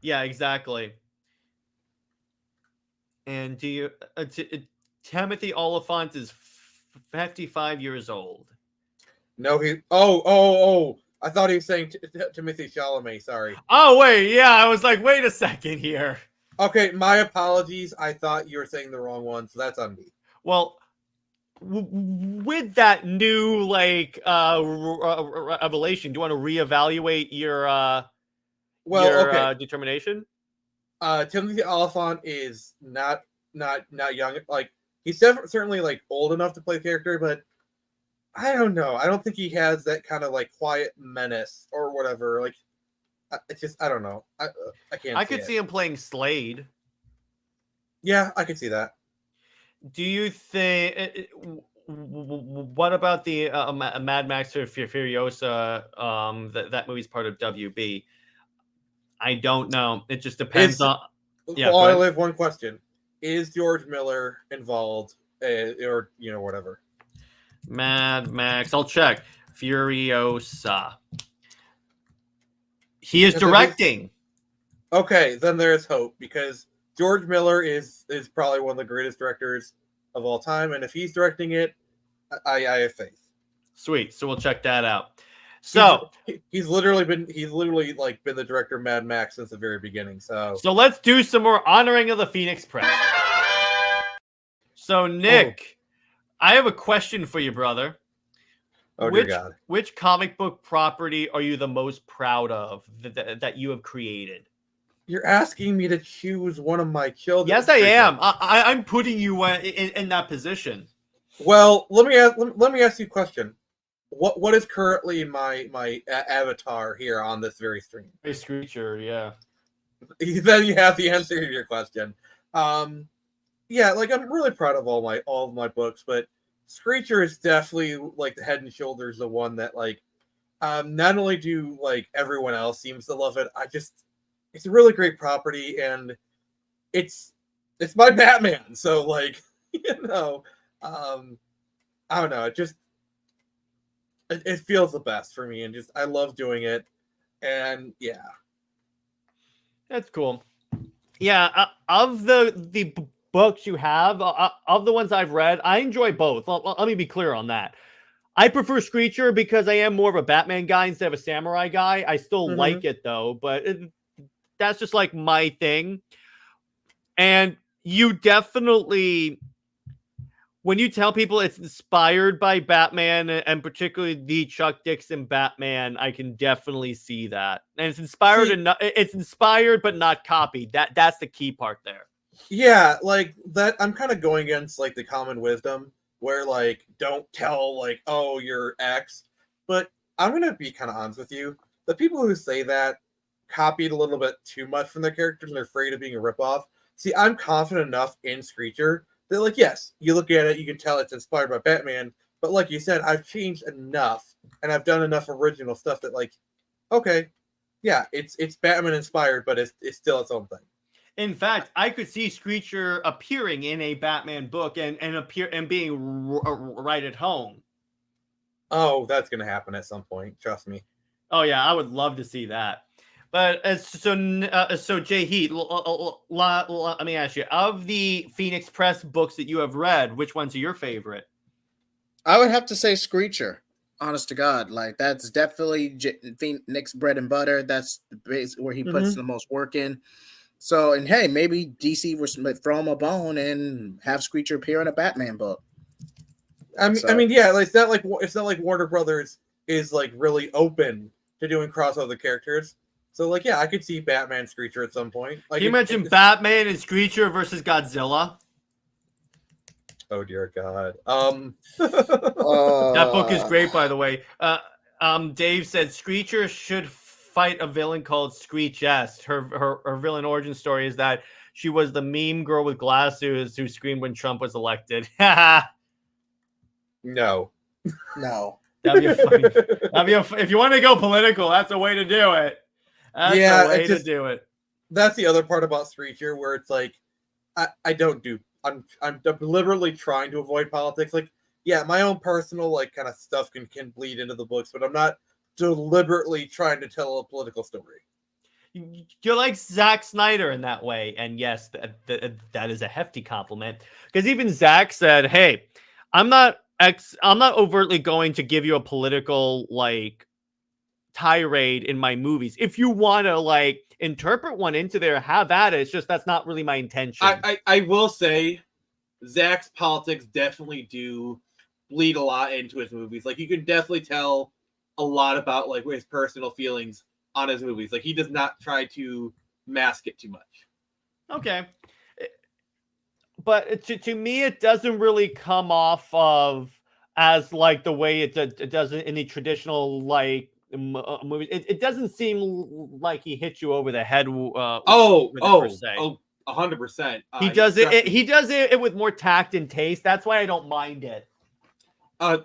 Yeah, exactly. And do you Timothy Olyphant is 55 years old. No, he I thought he was saying Timothy Chalamet. Sorry. Oh wait, yeah, I was like, wait a second here. Okay, my apologies. I thought you were saying the wrong one, so that's on me. Well, with that new like revelation, do you want to reevaluate your determination? Timothy Oliphant is not young. Like he's certainly like old enough to play the character, but I don't know. I don't think he has that kind of like quiet menace or whatever. Like it's just I don't know. I can't. I could see him playing Slade. Yeah, I could see that. Do you think? What about the Mad Max or Furiosa? That movie's part of WB. I don't know. It just depends on. Yeah. Well, I have one question: is George Miller involved, or whatever? Mad Max. I'll check. Furiosa. He is directing. Okay, then there's hope because George Miller is probably one of the greatest directors of all time, and if he's directing it, I have faith. Sweet. So we'll check that out. So he's literally been the director of Mad Max since the very beginning. So let's do some more honoring of the Phoenix Press. So Nick, I have a question for you, brother. Oh dear God! Which comic book property are you the most proud of that you have created? You're asking me to choose one of my children. Yes, I am. I'm putting you in that position. Well, let me ask you a question. What is currently my avatar here on this very stream? A Screecher, yeah. Then you have the answer to your question. Yeah, like I'm really proud of all of my books, but Screecher is definitely like the head and shoulders the one that like not only do like everyone else seems to love it, it's a really great property and it's my Batman. So like, I don't know, it feels the best for me and just I love doing it. And yeah. That's cool. Yeah, of the books you have, of the ones I've read, I enjoy both. Let me be clear on that. I prefer Screecher because I am more of a Batman guy instead of a samurai guy. I still like it though, but that's just like my thing. And you definitely, when you tell people it's inspired by Batman and particularly the Chuck Dixon Batman, I can definitely see that. And it's inspired it's inspired but not copied. That's the key part there. Yeah, like that I'm kind of going against like the common wisdom where like don't tell like, oh, you're X. But I'm gonna be kind of honest with you. The people who say that copied a little bit too much from their characters and they're afraid of being a ripoff. See, I'm confident enough in Screecher that like, yes, you look at it, you can tell it's inspired by Batman, but like you said, I've changed enough and I've done enough original stuff that like, okay, yeah, it's Batman inspired, but it's still its own thing. In fact, I could see Screecher appearing in a Batman book and being right at home. Oh, that's gonna happen at some point. Trust me. Oh yeah, I would love to see that. But so JJheat, let me ask you: of the Phoenix Press books that you have read, which ones are your favorite? I would have to say Screecher. Honest to God, like that's definitely Nick's bread and butter. That's the base where he puts the most work in. So, and hey, maybe DC would throw him a bone and have Screecher appear in a Batman book. I mean, yeah, like it's not like Warner Brothers is like really open to doing crossover characters. So, like, yeah, I could see Batman Screecher at some point. Like, Can you mention Batman and Screecher versus Godzilla? Oh dear God. That book is great, by the way. Dave said Screecher should fight a villain called Screech S. Her villain origin story is that she was the meme girl with glasses who screamed when Trump was elected. No. That'd be funny. If you want to go political, that's a way to do it. That's a way to do it. That's the other part about Screecher, where it's like, I don't do. I'm deliberately trying to avoid politics. Like, yeah, my own personal like kind of stuff can bleed into the books, but I'm not deliberately trying to tell a political story. You're like Zack Snyder in that way, and yes, that is a hefty compliment. Because even Zack said, "Hey, I'm not overtly going to give you a political like tirade in my movies. If you want to like interpret one into there, have at it. It's just that's not really my intention. I will say, Zach's politics definitely do bleed a lot into his movies. Like you can definitely tell a lot about like his personal feelings on his movies. Like he does not try to mask it too much. Okay. But to me, it doesn't really come off of as like the way it does in the traditional like movies. It doesn't seem like he hits you over the head. Per se. 100%. He does it. He does it with more tact and taste. That's why I don't mind it.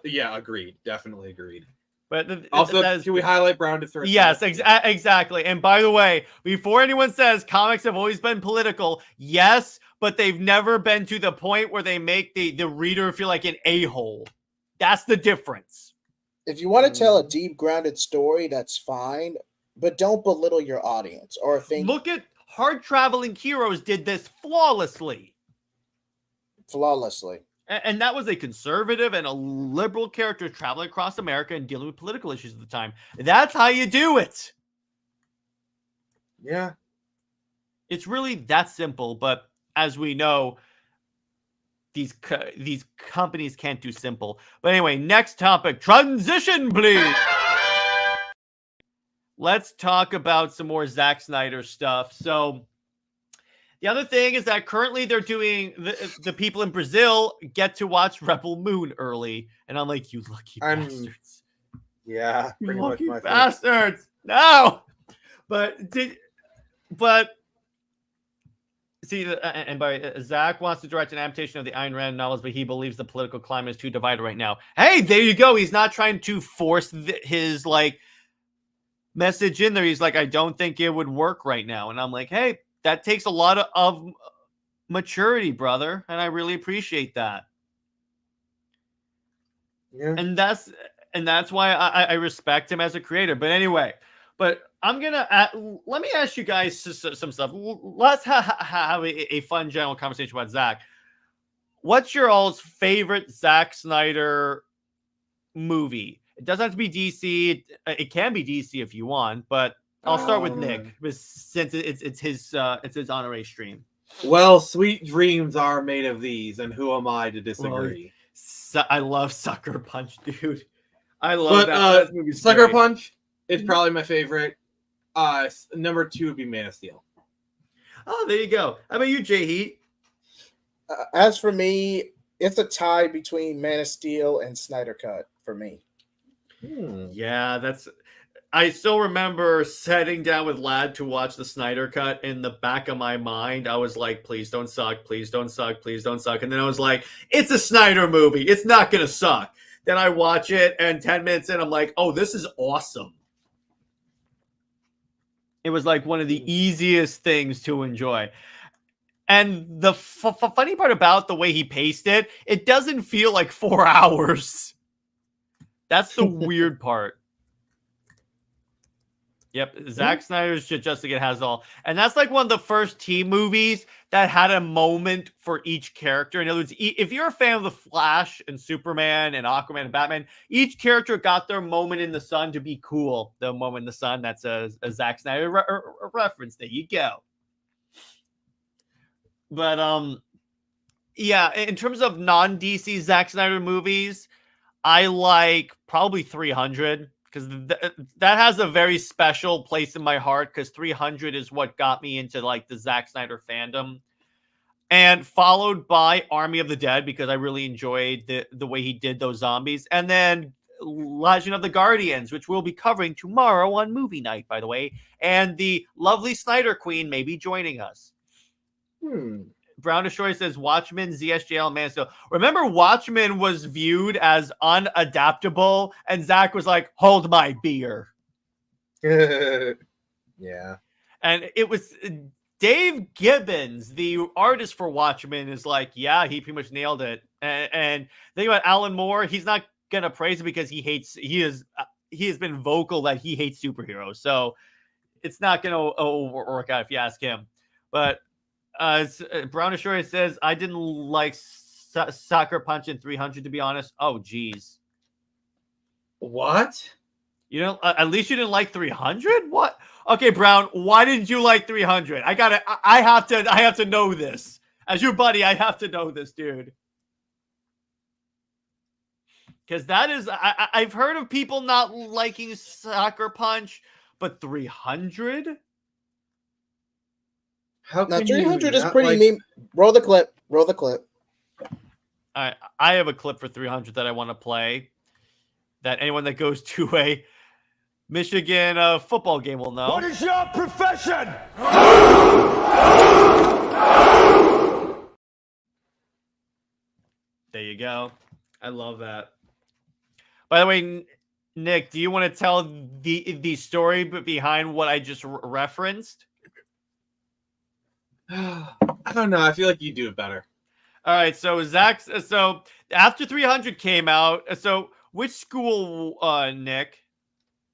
Yeah, agreed. Definitely agreed. But also, should we highlight Brown to third? Yes, exactly. And by the way, before anyone says comics have always been political, yes, but they've never been to the point where they make the reader feel like an a-hole. That's the difference. If you want to tell a deep, grounded story, that's fine, but don't belittle your audience or think. Look at Hard Traveling Heroes did this flawlessly. And that was a conservative and a liberal character traveling across America and dealing with political issues at the time. That's how you do it. Yeah. It's really that simple. But as we know, these companies can't do simple. But anyway, next topic. Transition, please. Let's talk about some more Zack Snyder stuff. So the other thing is that currently they're doing the people in Brazil get to watch Rebel Moon early, and I'm like, you lucky bastards. Yeah, you pretty lucky much bastards. No, but see, and by Zach wants to direct an adaptation of the Ayn Rand novels, but he believes the political climate is too divided right now. Hey, there you go. He's not trying to force his like message in there. He's like, I don't think it would work right now, and I'm like, hey. That takes a lot of maturity, brother, and I really appreciate that. Yeah. And that's why I respect him as a creator. But anyway, I'm gonna let me ask you guys some stuff. Let's have a fun general conversation about Zach. What's your all's favorite Zack Snyder movie? It doesn't have to be DC. It can be DC if you want, but I'll start with Nick, since it's his honorary stream. Well, sweet dreams are made of these, and who am I to disagree? Well, I love Sucker Punch, dude. I love that movie. Sucker Punch is probably my favorite. Number 2 would be Man of Steel. Oh, there you go. How about you, JJheat? As for me, it's a tie between Man of Steel and Snyder Cut for me. Yeah, I still remember sitting down with Lad to watch the Snyder Cut. In the back of my mind, I was like, please don't suck, please don't suck, please don't suck. And then I was like, it's a Snyder movie. It's not going to suck. Then I watch it, and 10 minutes in, I'm like, oh, this is awesome. It was like one of the easiest things to enjoy. And the funny part about the way he paced it, it doesn't feel like 4 hours. That's the weird part. Yep, Zack Snyder's Justice League has it all. And that's like one of the first team movies that had a moment for each character. In other words, if you're a fan of The Flash and Superman and Aquaman and Batman, each character got their moment in the sun to be cool. The moment in the sun, that's a Zack Snyder reference. There you go. But, yeah, in terms of non-DC Zack Snyder movies, I like probably 300. Because that has a very special place in my heart, because 300 is what got me into like the Zack Snyder fandom. And followed by Army of the Dead, because I really enjoyed the way he did those zombies. And then Legend of the Guardians, which we'll be covering tomorrow on movie night, by the way. And the lovely Snyder Queen may be joining us. Brown Destroyer says Watchmen, ZSJL, Man of Steel. Remember, Watchmen was viewed as unadaptable, and Zach was like, hold my beer. Yeah. And it was Dave Gibbons, the artist for Watchmen, is like, yeah, he pretty much nailed it. And think about Alan Moore, he's not going to praise it because he has been vocal that he hates superheroes. So it's not going to work out if you ask him. But Brown Destroyer says, I didn't like Sucker Punch in 300, to be honest. Oh, geez. What? You know, at least you didn't like 300. What? Okay, Brown. Why didn't you like 300? I have to know this. As your buddy, I have to know this, dude. Because that is, I've heard of people not liking Sucker Punch, but 300? How Now can you 300 is not pretty like- mean. Roll the clip. Roll the clip. All right, I have a clip for 300 that I want to play. That anyone that goes to a Michigan football game will know. What is your profession? There you go. I love that. By the way, Nick, do you want to tell the story behind what I just referenced? I don't know. I feel like you do it better. All right, so so after 300 came out, so which school, Nick?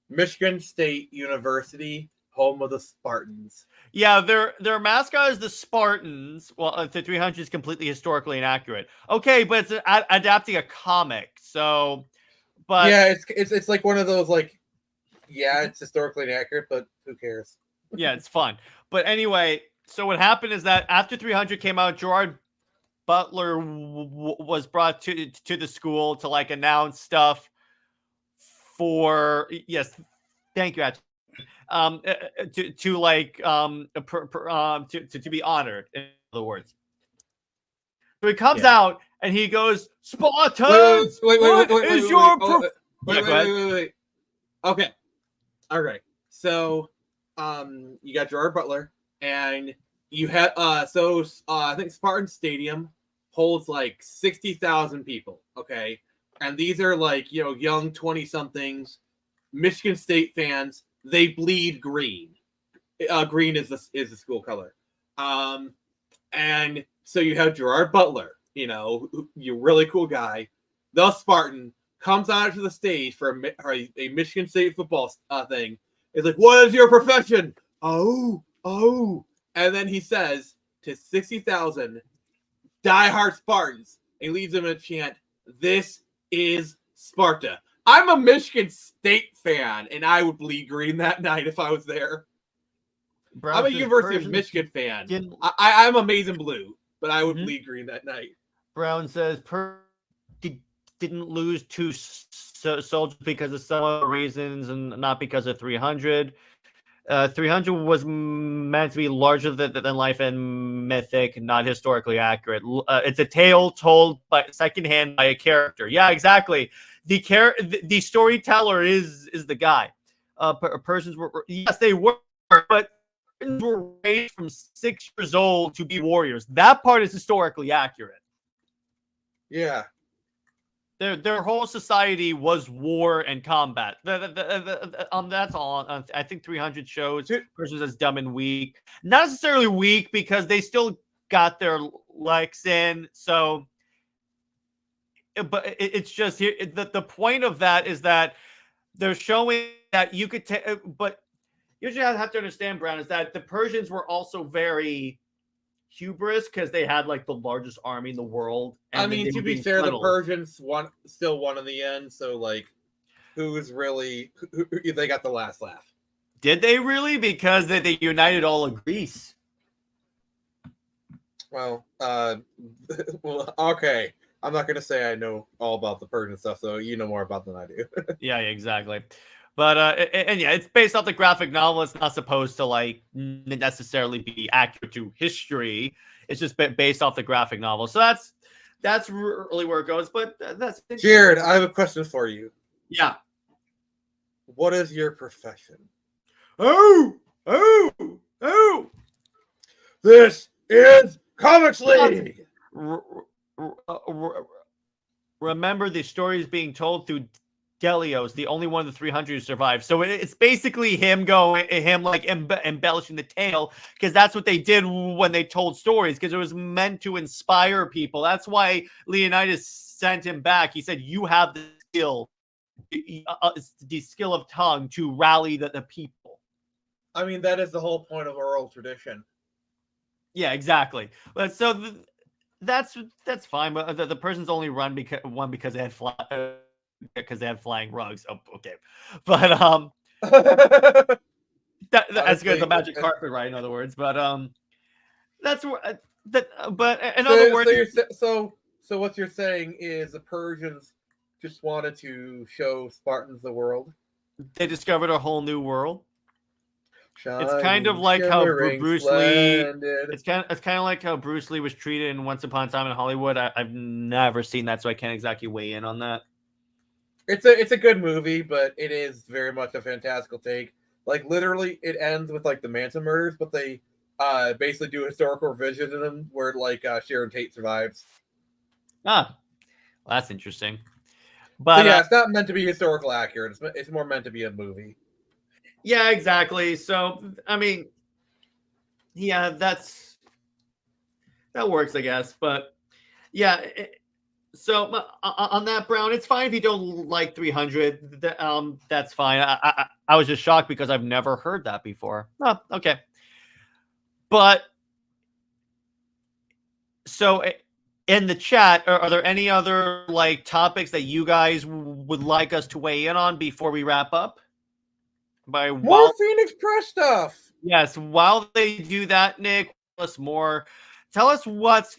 Michigan State University, home of the Spartans. Yeah, their mascot is the Spartans. Well, the 300 is completely historically inaccurate. Okay, but it's adapting a comic, so. But yeah, it's like one of those like, yeah, it's historically inaccurate, but who cares? yeah, it's fun. But anyway, so what happened is that after 300 came out, Gerard Butler was brought to the school to like announce stuff for thank you, to be honored, in other words. So he comes out and he goes, Spartans, wait. Okay. All right. So, you got Gerard Butler, and you had I think Spartan Stadium holds like 60,000 people. Okay, and these are like young 20-somethings, Michigan State fans. They bleed green. Green is the school color. And so you have Gerard Butler, you're really cool guy. The Spartan comes out to the stage for a Michigan State football thing. It's like, what is your profession? Oh. And then he says to 60,000 diehard Spartans, and leaves them in a chant, "This is Sparta." I'm a Michigan State fan, and I would bleed green that night if I was there. I'm a University of Michigan fan. I'm amazing blue, but I would bleed green that night. Brown says didn't lose two soldiers because of some reasons and not because of 300. 300 was meant to be larger than life and mythic, not historically accurate. It's a tale told by secondhand by a character. Yeah, exactly. The storyteller is the guy. Persons were, yes, they were, but were raised from 6 years old to be warriors. That part is historically accurate. Yeah. Their whole society was war and combat. That's all. I think 300 shows persons as dumb and weak. Not necessarily weak because they still got their likes in. So, but it's just here. The point of that is that they're showing that you could take. But you just have to understand, Brown, is that the Persians were also very hubris because they had like the largest army in the world. And I mean, to be fair, the Persians still won in the end. So, like, who's really who they got the last laugh? Did they really? Because they united all of Greece. Well, okay. I'm not gonna say I know all about the Persian stuff, so you know more about than I do. Yeah, exactly. But and yeah, it's based off the graphic novel. It's not supposed to like necessarily be accurate to history. It's just based off the graphic novel. So that's really where it goes. But that's Jared, I have a question for you. Yeah. What is your profession? Oh. This is Comics League. Remember, the story is being told through Delios, the only one of the 300 who survived. So it's basically him embellishing the tale, because that's what they did when they told stories, because it was meant to inspire people. That's why Leonidas sent him back. He said, you have the skill of tongue to rally the people. I mean, that is the whole point of oral tradition. Yeah, exactly. But so that's fine. But the person's only won because they had because they had flying rugs. Oh, okay, but that's good. The magic carpet, right? In other words, but that's what that. But in other words, So what you're saying is the Persians just wanted to show Spartans the world. they discovered a whole new world. Shining, It's kind of like how Bruce splendid. Lee. It's kind of like how Bruce Lee was treated in Once Upon a Time in Hollywood. I've never seen that, so I can't exactly weigh in on that. It's a good movie, but it is very much a fantastical take. Like literally, it ends with like the Manson murders, but they basically do a historical revision in them where like Sharon Tate survives. Well, that's interesting. So But yeah, it's not meant to be historical accurate. It's more meant to be a movie. yeah, exactly. So I mean, yeah, that works, I guess. But yeah, so on that, Brown, it's fine if you don't like 300. That's fine. I was just shocked because I've never heard that before. Oh, okay. But so in the chat, are there any other like topics that you guys would like us to weigh in on before we wrap up? More Phoenix Press stuff. Yes, while they do that, Nick, tell us more. Tell us what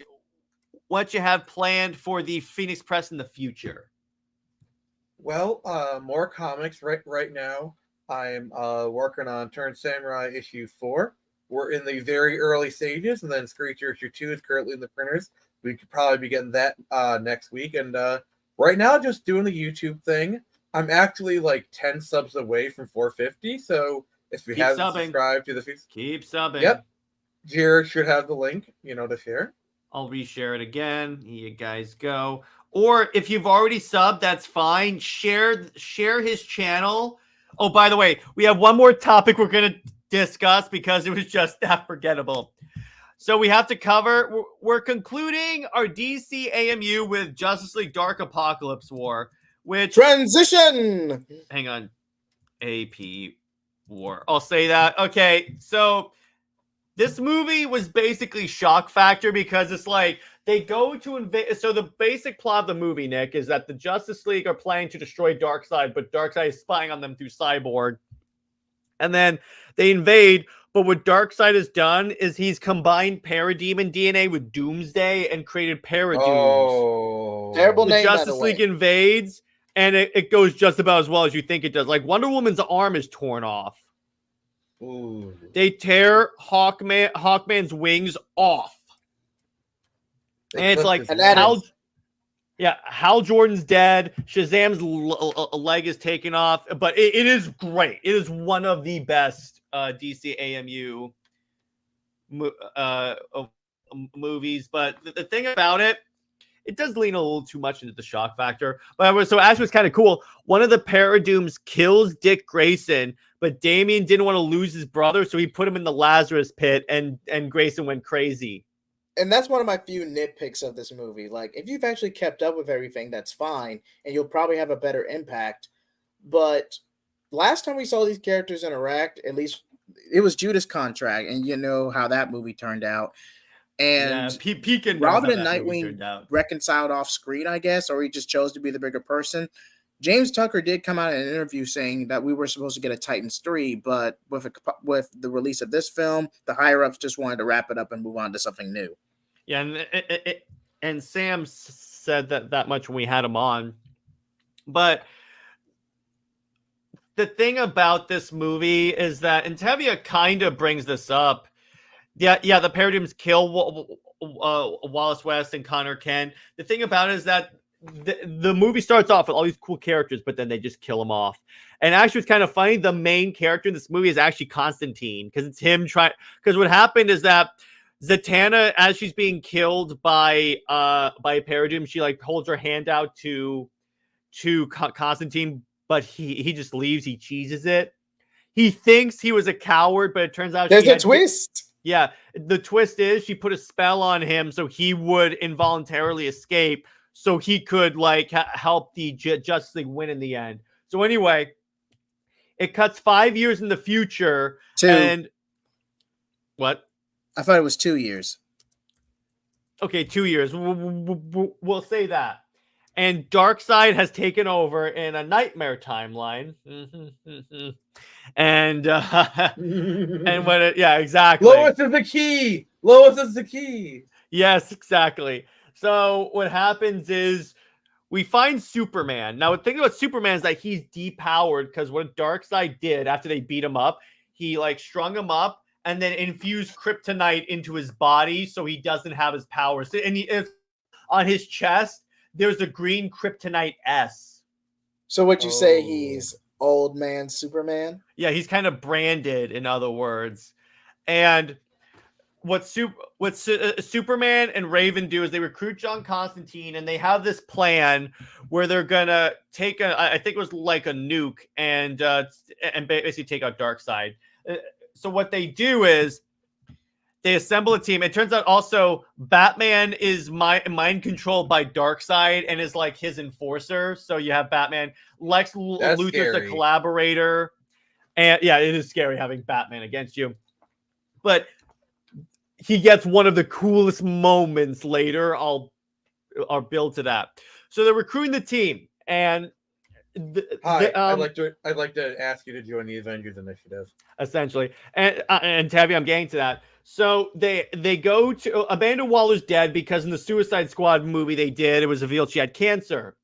you have planned for the Phoenix Press in the future. Well, more comics right now. I'm working on Turn Samurai issue 4. We're in the very early stages, and then Screecher issue 2 is currently in the printers. We could probably be getting that next week. And right now, just doing the YouTube thing. I'm actually like 10 subs away from 450. So if you haven't subscribed to the feed, keep subbing. Yep. Jared should have the link, to share. I'll reshare it again. Here you guys go. Or if you've already subbed, that's fine. Share his channel. Oh, by the way, we have one more topic we're going to discuss because it was just that forgettable. So we have to cover, we're concluding our DCAMU with Justice League Dark Apocalypse War, which... Transition! Hang on. AP War. I'll say that. Okay, so this movie was basically shock factor because it's like they go to invade. So the basic plot of the movie, Nick, is that the Justice League are planning to destroy Darkseid, but Darkseid is spying on them through Cyborg. And then they invade, but what Darkseid has done is he's combined Parademon DNA with Doomsday and created Paradooms. Oh, terrible the name. Justice League invades, and it goes just about as well as you think it does. Like Wonder Woman's arm is torn off. Ooh. They tear Hawkman's wings off. And it's like Hal Jordan's dead. Shazam's leg is taken off. But it is great. It is one of the best DCAMU movies. But the thing about it, it does lean a little too much into the shock factor. But so Ash was kind of cool. One of the Paradooms kills Dick Grayson, but Damian didn't want to lose his brother, so he put him in the Lazarus pit, and Grayson went crazy. And that's one of my few nitpicks of this movie. Like, if you've actually kept up with everything, that's fine, and you'll probably have a better impact. But last time we saw these characters interact, at least It was Judas Contract, and you know how that movie turned out. And Robin and Nightwing reconciled off screen, I guess, or he just chose to be the bigger person. James Tucker did come out in an interview saying that we were supposed to get a Titans 3, but with the release of this film, the higher-ups just wanted to wrap it up and move on to something new. Yeah, and Sam said that much when we had him on. But the thing about this movie is that, and Tevye kind of brings this up, yeah, the Paradooms kill Wallace West and Connor Kent. The thing about it is that the movie starts off with all these cool characters, but then they just kill them off. And actually, it's kind of funny. The main character in this movie is actually Constantine, because it's him trying. Because what happened is that Zatanna, as she's being killed by Paradoom, she like holds her hand out to Constantine, but he just leaves. He cheeses it. He thinks he was a coward, but it turns out there's a twist. Yeah, the twist is she put a spell on him so he would involuntarily escape, so he could like help the Justice League win in the end. So anyway, it cuts 5 years in the future. And what? I thought it was 2 years. Okay, 2 years. We'll say that. and Darkseid has taken over in a nightmare timeline. And and when exactly. Lois is the key. Lois is the key. Yes, exactly. So what happens is we find Superman. Now, the thing about Superman is that he's depowered because what Darkseid did after they beat him up, he like strung him up and then infused kryptonite into his body so he doesn't have his powers. And on his chest, there's a green kryptonite S. So would you say he's old man Superman? Yeah, he's kind of branded, in other words. And what Superman and Raven do is they recruit John Constantine, and they have this plan where they're gonna take I think it was like a nuke and basically take out Darkseid. So what they do is they assemble a team. It turns out also Batman is mind controlled by Darkseid and is like his enforcer. So you have Batman, Lex Luthor's scary. a collaborator, and yeah, it is scary having Batman against you, but he gets one of the coolest moments later. I'll build to that. So they're recruiting the team, and I'd like to ask you to join the Avengers Initiative. Essentially, and Tabby, I'm getting to that. So they go to Amanda Waller's dead because in the Suicide Squad movie they did, it was revealed she had cancer.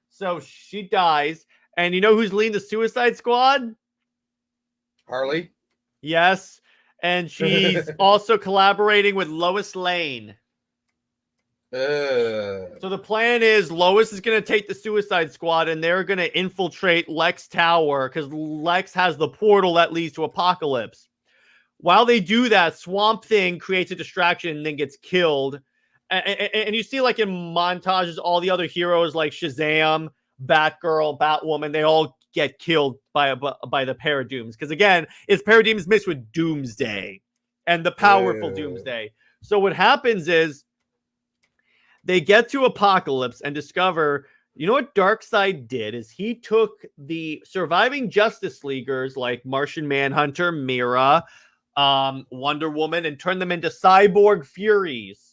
So she dies, and you know who's leading the Suicide Squad? Harley. Yes. And she's also collaborating with Lois Lane. So the plan is Lois is going to take the Suicide Squad and they're going to infiltrate Lex Tower because Lex has the portal that leads to Apokalypse. While they do that, Swamp Thing creates a distraction and then gets killed. And you see like in montages, all the other heroes like Shazam, Batgirl, Batwoman, they all get killed by the Paradooms. Because again, it's Paradooms mixed with Doomsday and the powerful Doomsday. So what happens is they get to Apokalypse and discover, you know what Darkseid did is he took the surviving Justice Leaguers like Martian Manhunter, Mira, Wonder Woman, and turned them into cyborg Furies.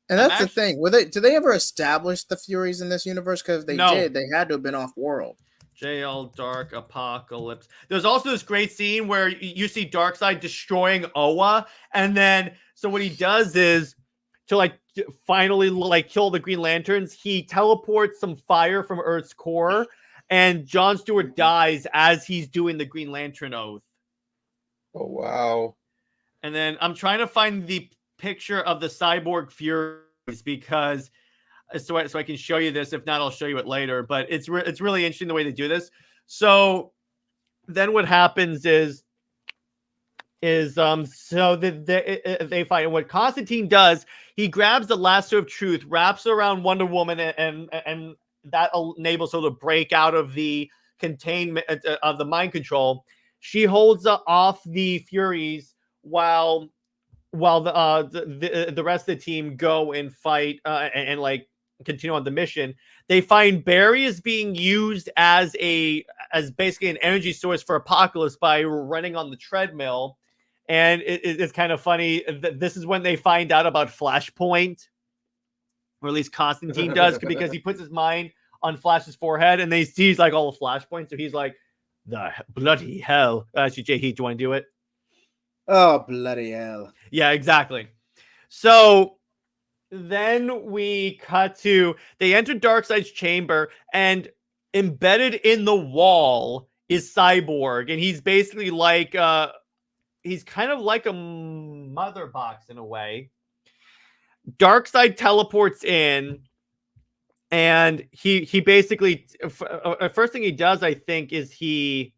And that's the thing. Did they ever establish the Furies in this universe? Because if they did, they had to have been off-world. JL Dark Apokalypse. There's also this great scene where you see Darkseid destroying Oa, and then so what he does is to like finally like kill the Green Lanterns, he teleports some fire from Earth's core, and Jon Stewart dies as he's doing the Green Lantern oath. Oh wow! And then I'm trying to find the picture of the cyborg Furies because so I can show you this. If not, I'll show you it later. But it's really interesting the way they do this. So then what happens is so they fight. What Constantine does, he grabs the lasso of truth, wraps it around Wonder Woman, and that enables her to break out of the containment of the mind control. She holds off the Furies while the rest of the team go and fight and like continue on the mission. They find Barry is being used as basically an energy source for Apocalypse by running on the treadmill. And it's kind of funny. This is when they find out about Flashpoint, or at least Constantine does, because he puts his mind on Flash's forehead and they sees like all the flashpoints. So he's like, the bloody hell. JJheat, do you want to do it? Oh, bloody hell. Yeah, exactly. So then we cut to, they enter Darkseid's chamber, and embedded in the wall is Cyborg. And he's basically like, he's kind of like a mother box in a way. Darkseid teleports in, and he basically, first thing he does, I think, is he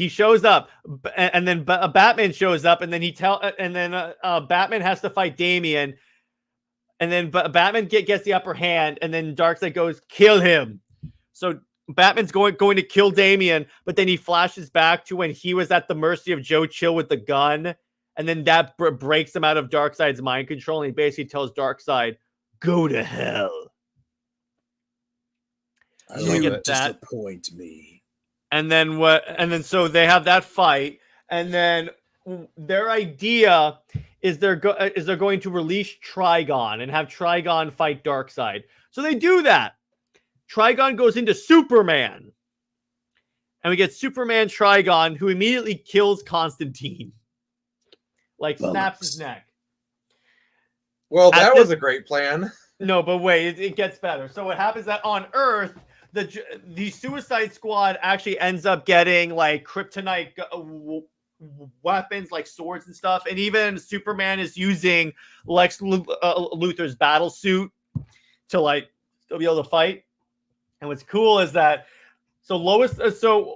shows up, and then Batman shows up, and then Batman has to fight Damian, and then Batman gets the upper hand, and then Darkseid goes, kill him. So Batman's going to kill Damian, but then he flashes back to when he was at the mercy of Joe Chill with the gun, and then that breaks him out of Darkseid's mind control, and he basically tells Darkseid, go to hell. You disappoint me. And then so they have that fight, and then their idea is they're going to release Trigon and have Trigon fight Darkseid. So they do that. Trigon goes into Superman. And we get Superman Trigon, who immediately kills Constantine. Like, snaps his neck. Well, that was a great plan. No, but wait, it gets better. So what happens that on Earth, the Suicide Squad actually ends up getting, like, kryptonite weapons, like swords and stuff. And even Superman is using Lex Luthor's battle suit to be able to fight. And what's cool is that so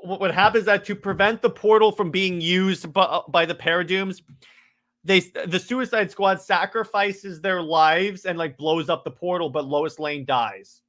what happens is that to prevent the portal from being used by the Paradooms, the Suicide Squad sacrifices their lives and like blows up the portal, but Lois Lane dies,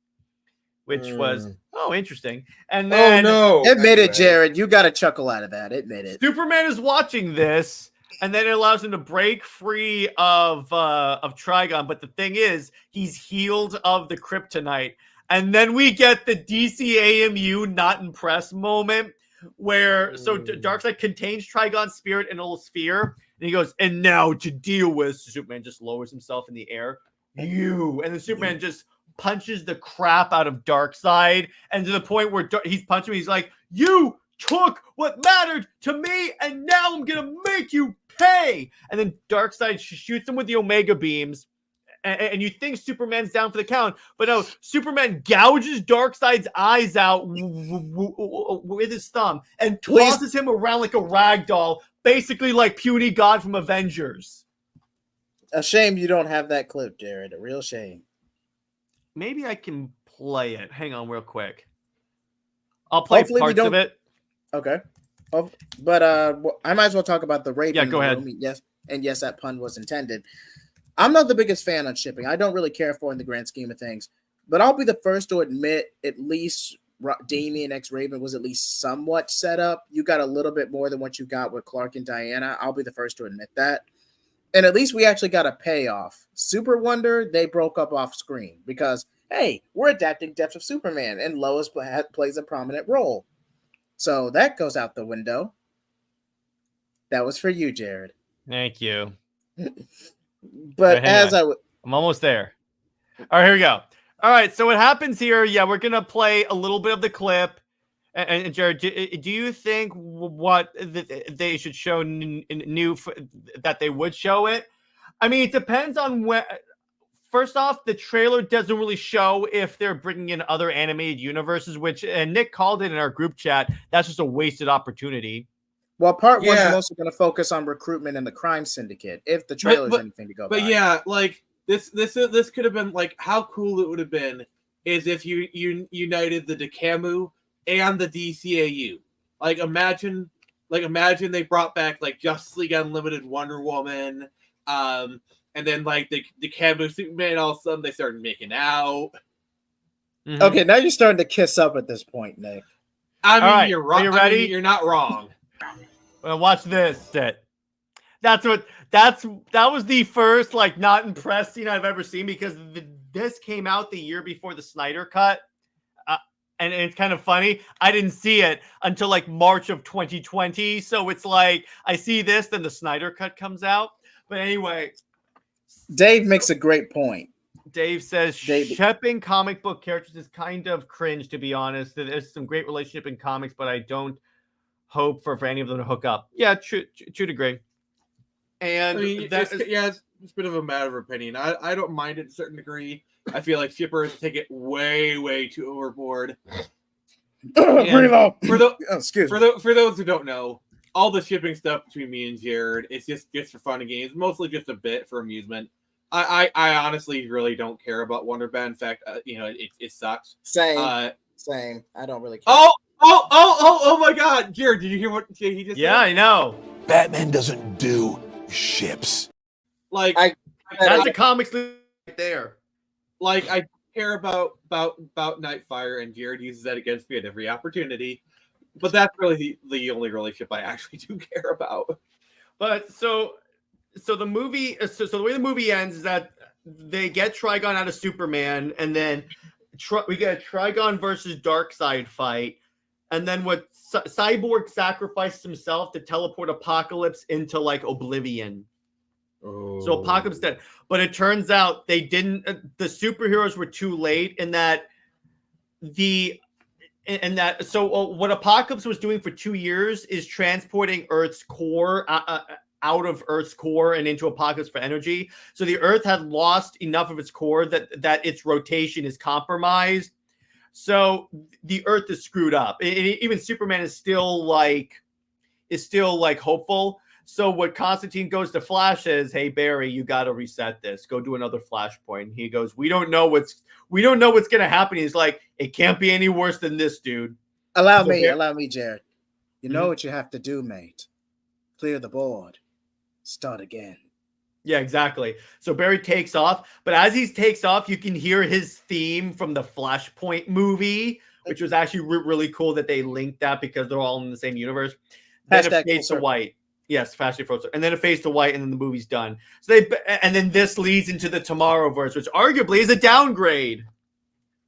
which was interesting. And then Admit it, Jared. You got a chuckle out of that. Admit it. Superman is watching this, and then it allows him to break free of Trigon. But the thing is, he's healed of the kryptonite. And then we get the DCAMU not impressed moment where Darkseid contains Trigon's spirit in a little sphere. And he goes, and now to deal with, Superman just lowers himself in the air. And then Superman just punches the crap out of Darkseid. And to the point where he's punching him, he's like, you took what mattered to me, and now I'm going to make you pay. And then Darkseid shoots him with the Omega beams. And you think Superman's down for the count, but no, Superman gouges Darkseid's eyes out with his thumb and tosses him around like a rag doll, basically like Puny God from Avengers. A shame you don't have that clip, Jared. A real shame. Maybe I can play it. Hang on real quick. I'll play parts of it. Okay. But I might as well talk about the Raven. Yeah, go ahead. Yes, and yes, that pun was intended. I'm not the biggest fan on shipping. I don't really care for it in the grand scheme of things. But I'll be the first to admit at least Damian X Raven was at least somewhat set up. You got a little bit more than what you got with Clark and Diana. I'll be the first to admit that. And at least we actually got a payoff. Super Wonder, they broke up off screen because, hey, we're adapting Death of Superman, and Lois plays a prominent role. So that goes out the window. That was for you, Jared. Thank you. But I'm almost there. All right, here we go. All right, so what happens here? Yeah, we're gonna play a little bit of the clip. And Jared, do you think what they should show new that they would show it? I mean, it depends on when. First off, the trailer doesn't really show if they're bringing in other animated universes, and Nick called it in our group chat. That's just a wasted opportunity. Well, part one's also going to focus on recruitment and the crime syndicate, if the trailer's anything to go by. But yeah, like this could have been like how cool it would have been is if you united the DCAMU and the DCAU. Like imagine they brought back like Justice League Unlimited, Wonder Woman, and then like the DCAMU Superman. All of a sudden they started making out. Mm-hmm. Okay, now you're starting to kiss up at this point, Nick. I mean, right, you're wrong. Are you ready? I mean, you're not wrong. Well, watch this. That was the first like not impressed scene I've ever seen because this came out the year before the Snyder cut, and it's kind of funny. I didn't see it until like March of 2020, so it's like I see this, then the Snyder cut comes out. But anyway, Dave makes a great point. Dave says shipping comic book characters is kind of cringe, to be honest. There's some great relationship in comics, but I don't hope for any of them to hook up. Yeah, true degree. And I mean, it's a bit of a matter of opinion. I don't mind it to a certain degree. I feel like shippers take it way too overboard. For those who don't know, all the shipping stuff between me and Jared, it's just for fun and games, mostly just a bit for amusement. I honestly really don't care about Wonder Band. In fact, it sucks. Same. I don't really care. Oh my God, Jared, did you hear what he just said? Yeah, I know. Batman doesn't do ships. Like that's a comics right there. Like I care about Nightfire, and Jared uses that against me at every opportunity. But that's really the only relationship I actually do care about. But so the movie, so the way the movie ends is that they get Trigon out of Superman, and then we get a Trigon versus Darkseid fight, and then what Cyborg sacrifices himself to teleport Apokalypse into like Oblivion. So Apocalypse dead. But it turns out they didn't. The superheroes were too late in that So what Apocalypse was doing for 2 years is transporting Earth's core out of Earth's core and into Apocalypse for energy. So the Earth had lost enough of its core that its rotation is compromised. So the Earth is screwed up. Even Superman is still like hopeful. So what Constantine goes to Flash says, "Hey Barry, you got to reset this. Go do another Flashpoint." And he goes, "We don't know what's gonna happen." He's like, "It can't be any worse than this, dude." Allow me, Jared. You know what you have to do, mate. Clear the board. Start again. Yeah, exactly. So Barry takes off, but as he takes off, you can hear his theme from the Flashpoint movie, which was actually really cool that they linked that because they're all in the same universe. Then it fades to white. Yes, Fast Frozen. And then it fades to white, and then the movie's done. And then this leads into the Tomorrowverse, which arguably is a downgrade.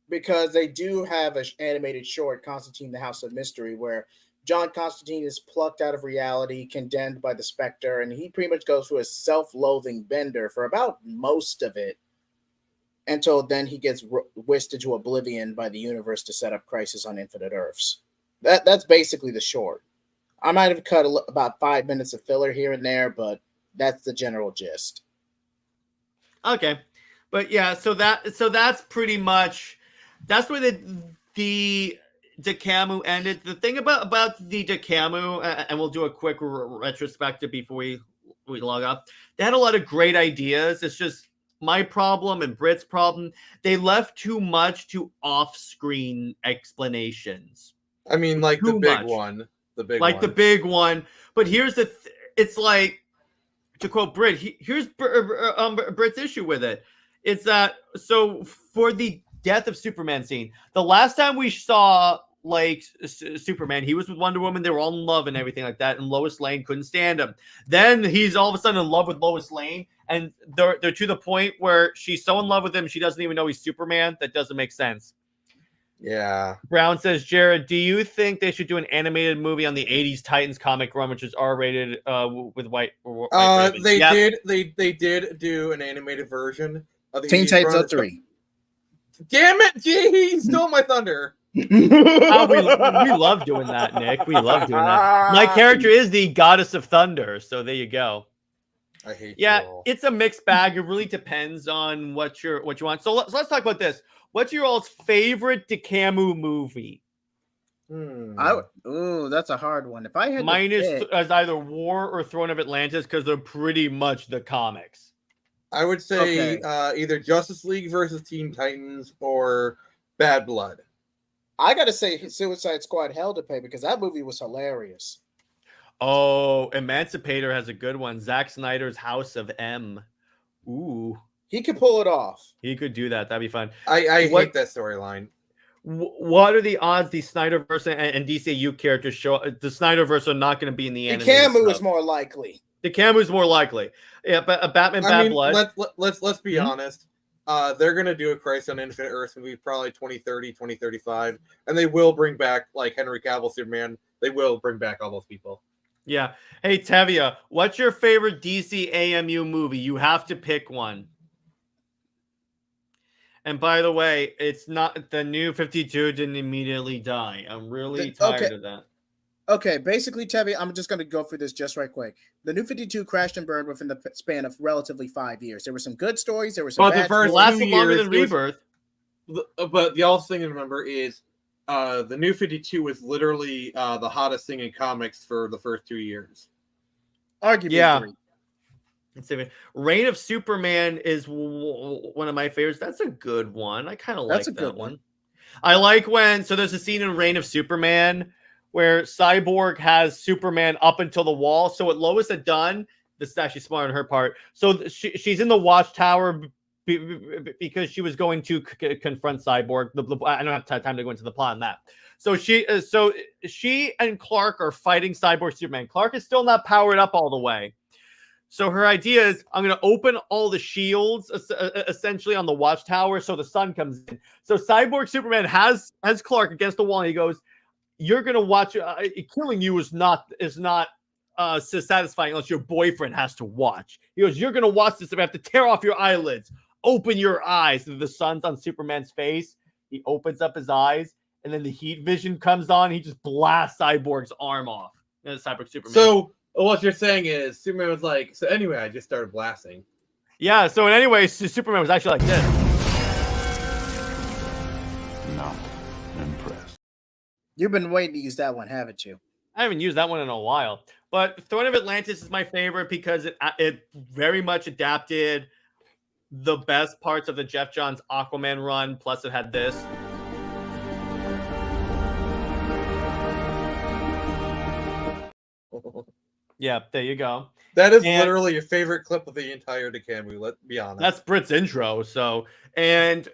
Because they do have an animated short, Constantine the House of Mystery, where John Constantine is plucked out of reality, condemned by the Spectre, and he pretty much goes through a self-loathing bender for about most of it, until then he gets whisked into oblivion by the universe to set up Crisis on Infinite Earths. That's basically the short. I might have cut about 5 minutes of filler here and there, but that's the general gist. Okay, but yeah, so that's pretty much where the DCAMU ended. The thing about the DCAMU, and we'll do a quick retrospective before we log off. They had a lot of great ideas. It's just my problem and Britt's problem. They left too much to off-screen explanations. I mean, like too the big much. one. The big one. But here's it's like, to quote Britt, here's Britt's issue with it. It's that, so for the death of Superman scene, the last time we saw like Superman, he was with Wonder Woman, they were all in love and everything like that, and Lois Lane couldn't stand him. Then he's all of a sudden in love with Lois Lane, and they're to the point where she's so in love with him she doesn't even know he's Superman. That doesn't make sense. Yeah. Brown says, Jared, do you think they should do an animated movie on the 80s Titans comic run, which is R-rated with white Ravens? They did do an animated version of the Teen Titans 3. Damn it, gee, he stole my thunder. We love doing that, Nick. We love doing that. My character is the Goddess of Thunder, so there you go. I hate you. all. It's a mixed bag. It really depends on what you want. So let's talk about this. What's your all's favorite DCAMU movie? That's a hard one. If I had mine is as either War or Throne of Atlantis, because they're pretty much the comics. I would say either Justice League versus Teen Titans or Bad Blood. I gotta say Suicide Squad Hell to Pay, because that movie was hilarious. Oh, Emancipator has a good one. Zack Snyder's House of M. Ooh. He could pull it off. He could do that. That'd be fun. I hate that storyline. What are the odds the SnyderVerse and DCAMU characters show? The SnyderVerse are not going to be in the anime. DCAMU is more likely. DCAMU is more likely. Yeah, but Batman Bad Blood. Let's be honest. They're going to do a Crisis on Infinite Earths movie probably 2030, 2035, and they will bring back like Henry Cavill Superman. They will bring back all those people. Yeah. Hey Tevia, what's your favorite DCAMU movie? You have to pick one. And by the way, it's not the New 52 didn't immediately die. I'm really tired of that. Okay, basically, Tevi, I'm just going to go through this just right quick. The New 52 crashed and burned within the span of relatively 5 years. There were some good stories. There were some bad stories. It lasted longer than Rebirth. But the other thing to remember is the New 52 was literally the hottest thing in comics for the first 2 years. Arguably 3. Reign of Superman is one of my favorites. That's a good one. I kind of like that one. I like so there's a scene in Reign of Superman where Cyborg has Superman up until the wall. So what Lois had done, this is actually smart on her part. So she's in the watchtower because she was going to confront Cyborg. I don't have time to go into the plot on that. So she and Clark are fighting Cyborg Superman. Clark is still not powered up all the way. So her idea is, I'm going to open all the shields essentially on the watchtower so the sun comes in. So Cyborg Superman has Clark against the wall, and he goes, "You're going to watch. Killing you is not satisfying unless your boyfriend has to watch. He goes, you're gonna watch this if I have to tear off your eyelids, open your eyes. And the sun's on Superman's face. He opens up his eyes, and then the heat vision comes on. He just blasts Cyborg's arm off. And it's Cyborg Superman. So what you're saying is Superman was like, so anyway, I just started blasting. Yeah, so in any way, Superman was actually like this. Not impressed. You've been waiting to use that one, haven't you? I haven't used that one in a while. But Throne of Atlantis is my favorite because it very much adapted the best parts of the Jeff Johns Aquaman run. Plus, it had this. Yeah, there you go. That is And- literally your favorite clip of the entire DCAMU. Let's be honest. That's Brit's intro. So, I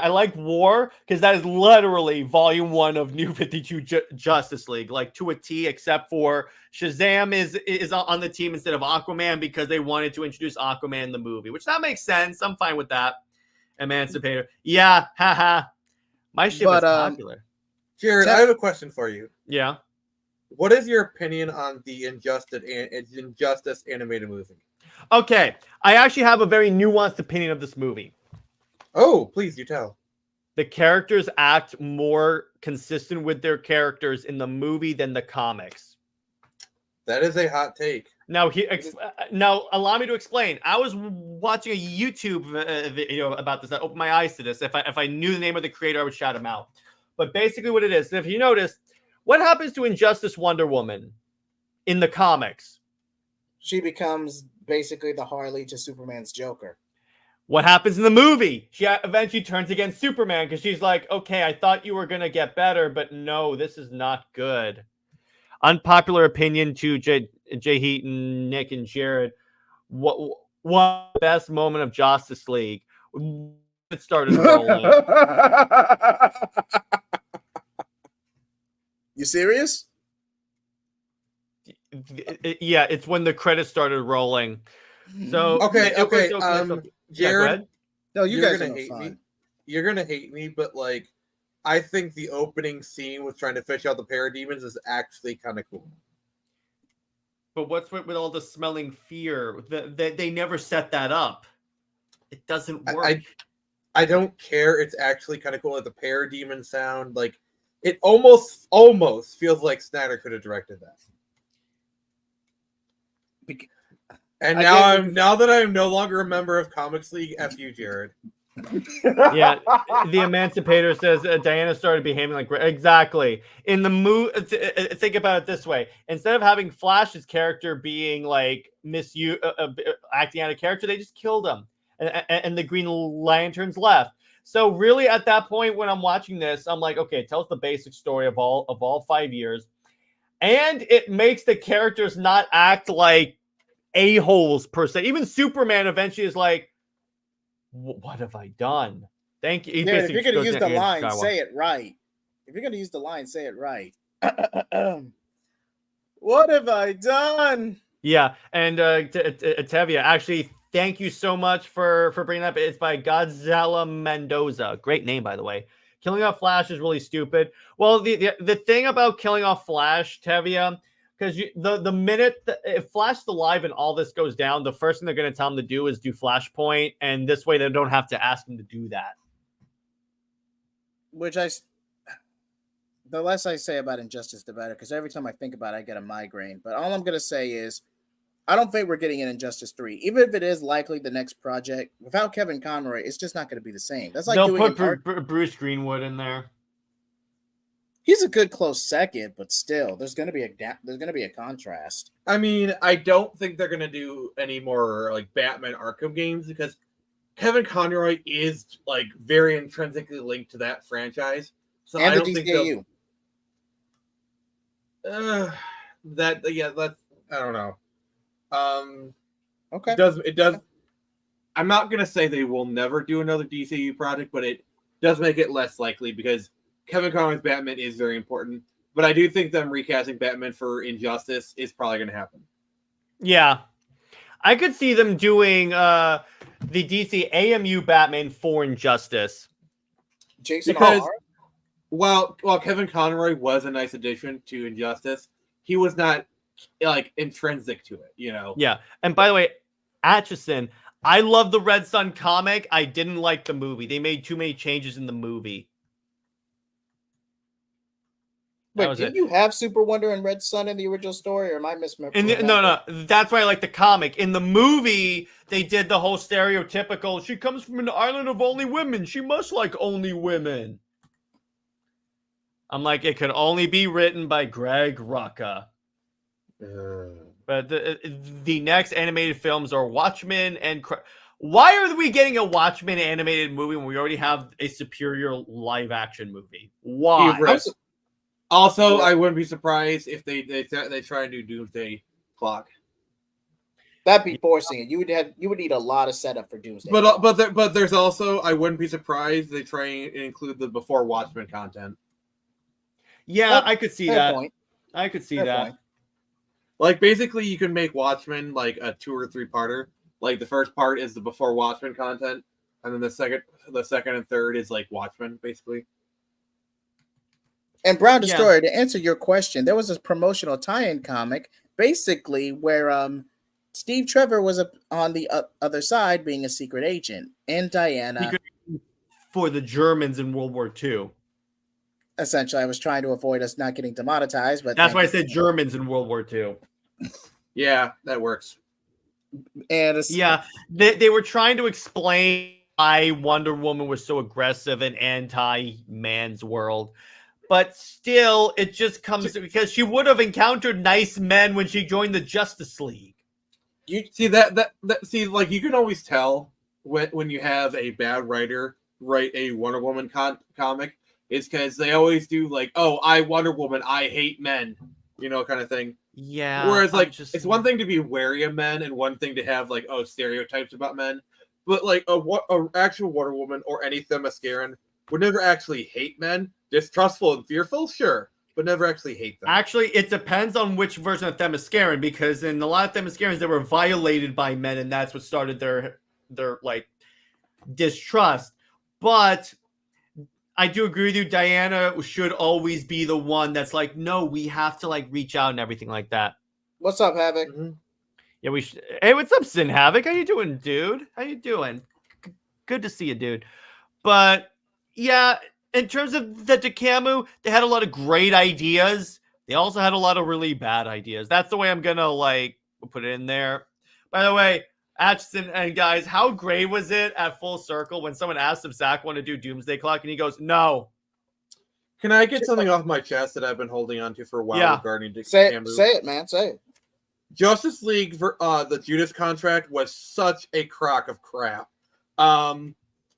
like War because that is literally volume 1 of New 52 Justice League, like to a T, except for Shazam is on the team instead of Aquaman because they wanted to introduce Aquaman in the movie, which that makes sense. I'm fine with that. Emancipator. Yeah, haha. My shit was popular. Jared, I have a question for you. Yeah. What is your opinion on the Injustice animated movie? Okay. I actually have a very nuanced opinion of this movie. Oh, please do tell. The characters act more consistent with their characters in the movie than the comics. That is a hot take. Now, now allow me to explain. I was watching a YouTube video about this. I opened my eyes to this. If I knew the name of the creator, I would shout him out. But basically what it is, if you notice, what happens to Injustice Wonder Woman in the comics? She becomes basically the Harley to Superman's Joker. What happens in the movie? She eventually turns against Superman because she's like, okay, I thought you were going to get better, but no, this is not good. Unpopular opinion to JJheat and Nick and Jared. What the best moment of Justice League? It started rolling. You serious? Yeah, it's when the credits started rolling. So Okay. Yeah, Jared, No, you you're guys gonna are hate fine. me. You're gonna hate me, but like, I think the opening scene with trying to fish out the parademons is actually kind of cool. but what's with all the smelling fear? They never set that up. It doesn't work. I don't care. It's actually kind of cool. Like the parademon sound, like it almost feels like Snyder could have directed that. And now that I'm no longer a member of Comics League, F you, Jared. Yeah, the Emancipator says Diana started behaving like exactly in the movie. Think about it this way: instead of having Flash's character being like acting out of character, they just killed him, and the Green Lanterns left. So really, at that point, when I'm watching this, I'm like, okay, it tells the basic story of all 5 years, and it makes the characters not act like a-holes per se. Even Superman eventually is like, what have I done? Thank you. Yeah, if you're going to use the line, say it right. If you're going to use the line, say it right. What have I done? Yeah, and Tevia, actually, thank you so much for bringing that up. It's by Godzilla Mendoza. Great name, by the way. Killing off Flash is really stupid. Well, the thing about killing off Flash, Tevia, because the minute if Flash is alive and all this goes down, the first thing they're going to tell him to do is do Flashpoint, and this way they don't have to ask him to do that. The less I say about Injustice, the better, because every time I think about it, I get a migraine. But all I'm going to say is, I don't think we're getting an Injustice 3. Even if it is likely the next project, without Kevin Conroy, it's just not going to be the same. That's like they'll put Bruce Greenwood in there. He's a good close second, but still, there's going to be a contrast. I mean, I don't think they're gonna do any more like Batman Arkham games because Kevin Conroy is like very intrinsically linked to that franchise. So And I don't the think DCAU. that's I don't know. Okay. It does. I'm not gonna say they will never do another DCU project, but it does make it less likely because Kevin Conroy's Batman is very important. But I do think them recasting Batman for Injustice is probably gonna happen. Yeah, I could see them doing the DCAMU Batman for Injustice. Jason Because R. while Kevin Conroy was a nice addition to Injustice, he was not like intrinsic to it, you know. Yeah. And by the way, Atchison, I love the Red Sun comic. I didn't like the movie. They made too many changes in the movie. Wait, didn't you have Super Wonder and Red Sun in the original story, or am I misremembering? No. That's why I like the comic. In the movie, they did the whole stereotypical, she comes from an island of only women. She must like only women. I'm like, it could only be written by Greg Rucka. But the next animated films are Watchmen and... Why are we getting a Watchmen animated movie when we already have a superior live-action movie? Why? Also, I wouldn't be surprised if they try and do Doomsday Clock. That'd be forcing it. You would need a lot of setup for Doomsday. But there's also, I wouldn't be surprised they try and include the before Watchmen content. Yeah, I could see that. Point. I could see Fair that. point. Like, basically, you can make Watchmen like a 2 or 3 parter. Like, the first part is the before Watchmen content, and then the second and third is like Watchmen, basically. And Brown Destroyer, to answer your question, there was a promotional tie-in comic, basically where Steve Trevor was on the other side, being a secret agent, and Diana for the Germans in World War II. Essentially, I was trying to avoid us not getting demonetized, but that's why I said Germans in World War II. Yeah, that works. And they were trying to explain why Wonder Woman was so aggressive and anti-man's world. But still, it just comes because she would have encountered nice men when she joined the Justice League. You see that like you can always tell when you have a bad writer write a Wonder Woman comic is because they always do like, oh, I Wonder Woman, I hate men, you know, kind of thing. Yeah. Whereas like it's one thing to be wary of men and one thing to have like stereotypes about men, but like a actual Wonder Woman or any Themysciran would never actually hate men. Distrustful and fearful, sure, but never actually hate them. Actually, it depends on which version of Themysciran, because in a lot of Themyscirans, they were violated by men, and that's what started their like distrust. But I do agree with you. Diana should always be the one that's like, no, we have to like reach out and everything like that. What's up, Havoc? Mm-hmm. Yeah, we should. Hey, what's up, Sin Havoc? How you doing, dude? How you doing? Good to see you, dude. But yeah. In terms of the DCAMU, they had a lot of great ideas. They also had a lot of really bad ideas. That's the way I'm going to, like, put it in there. By the way, Atchison and guys, how great was it at Full Circle when someone asked if Zach wanted to do Doomsday Clock, and he goes, no. Can I get something off my chest that I've been holding on to for a while regarding DCAMU? Say it, man. Say it. Justice League, the Judas contract was such a crock of crap.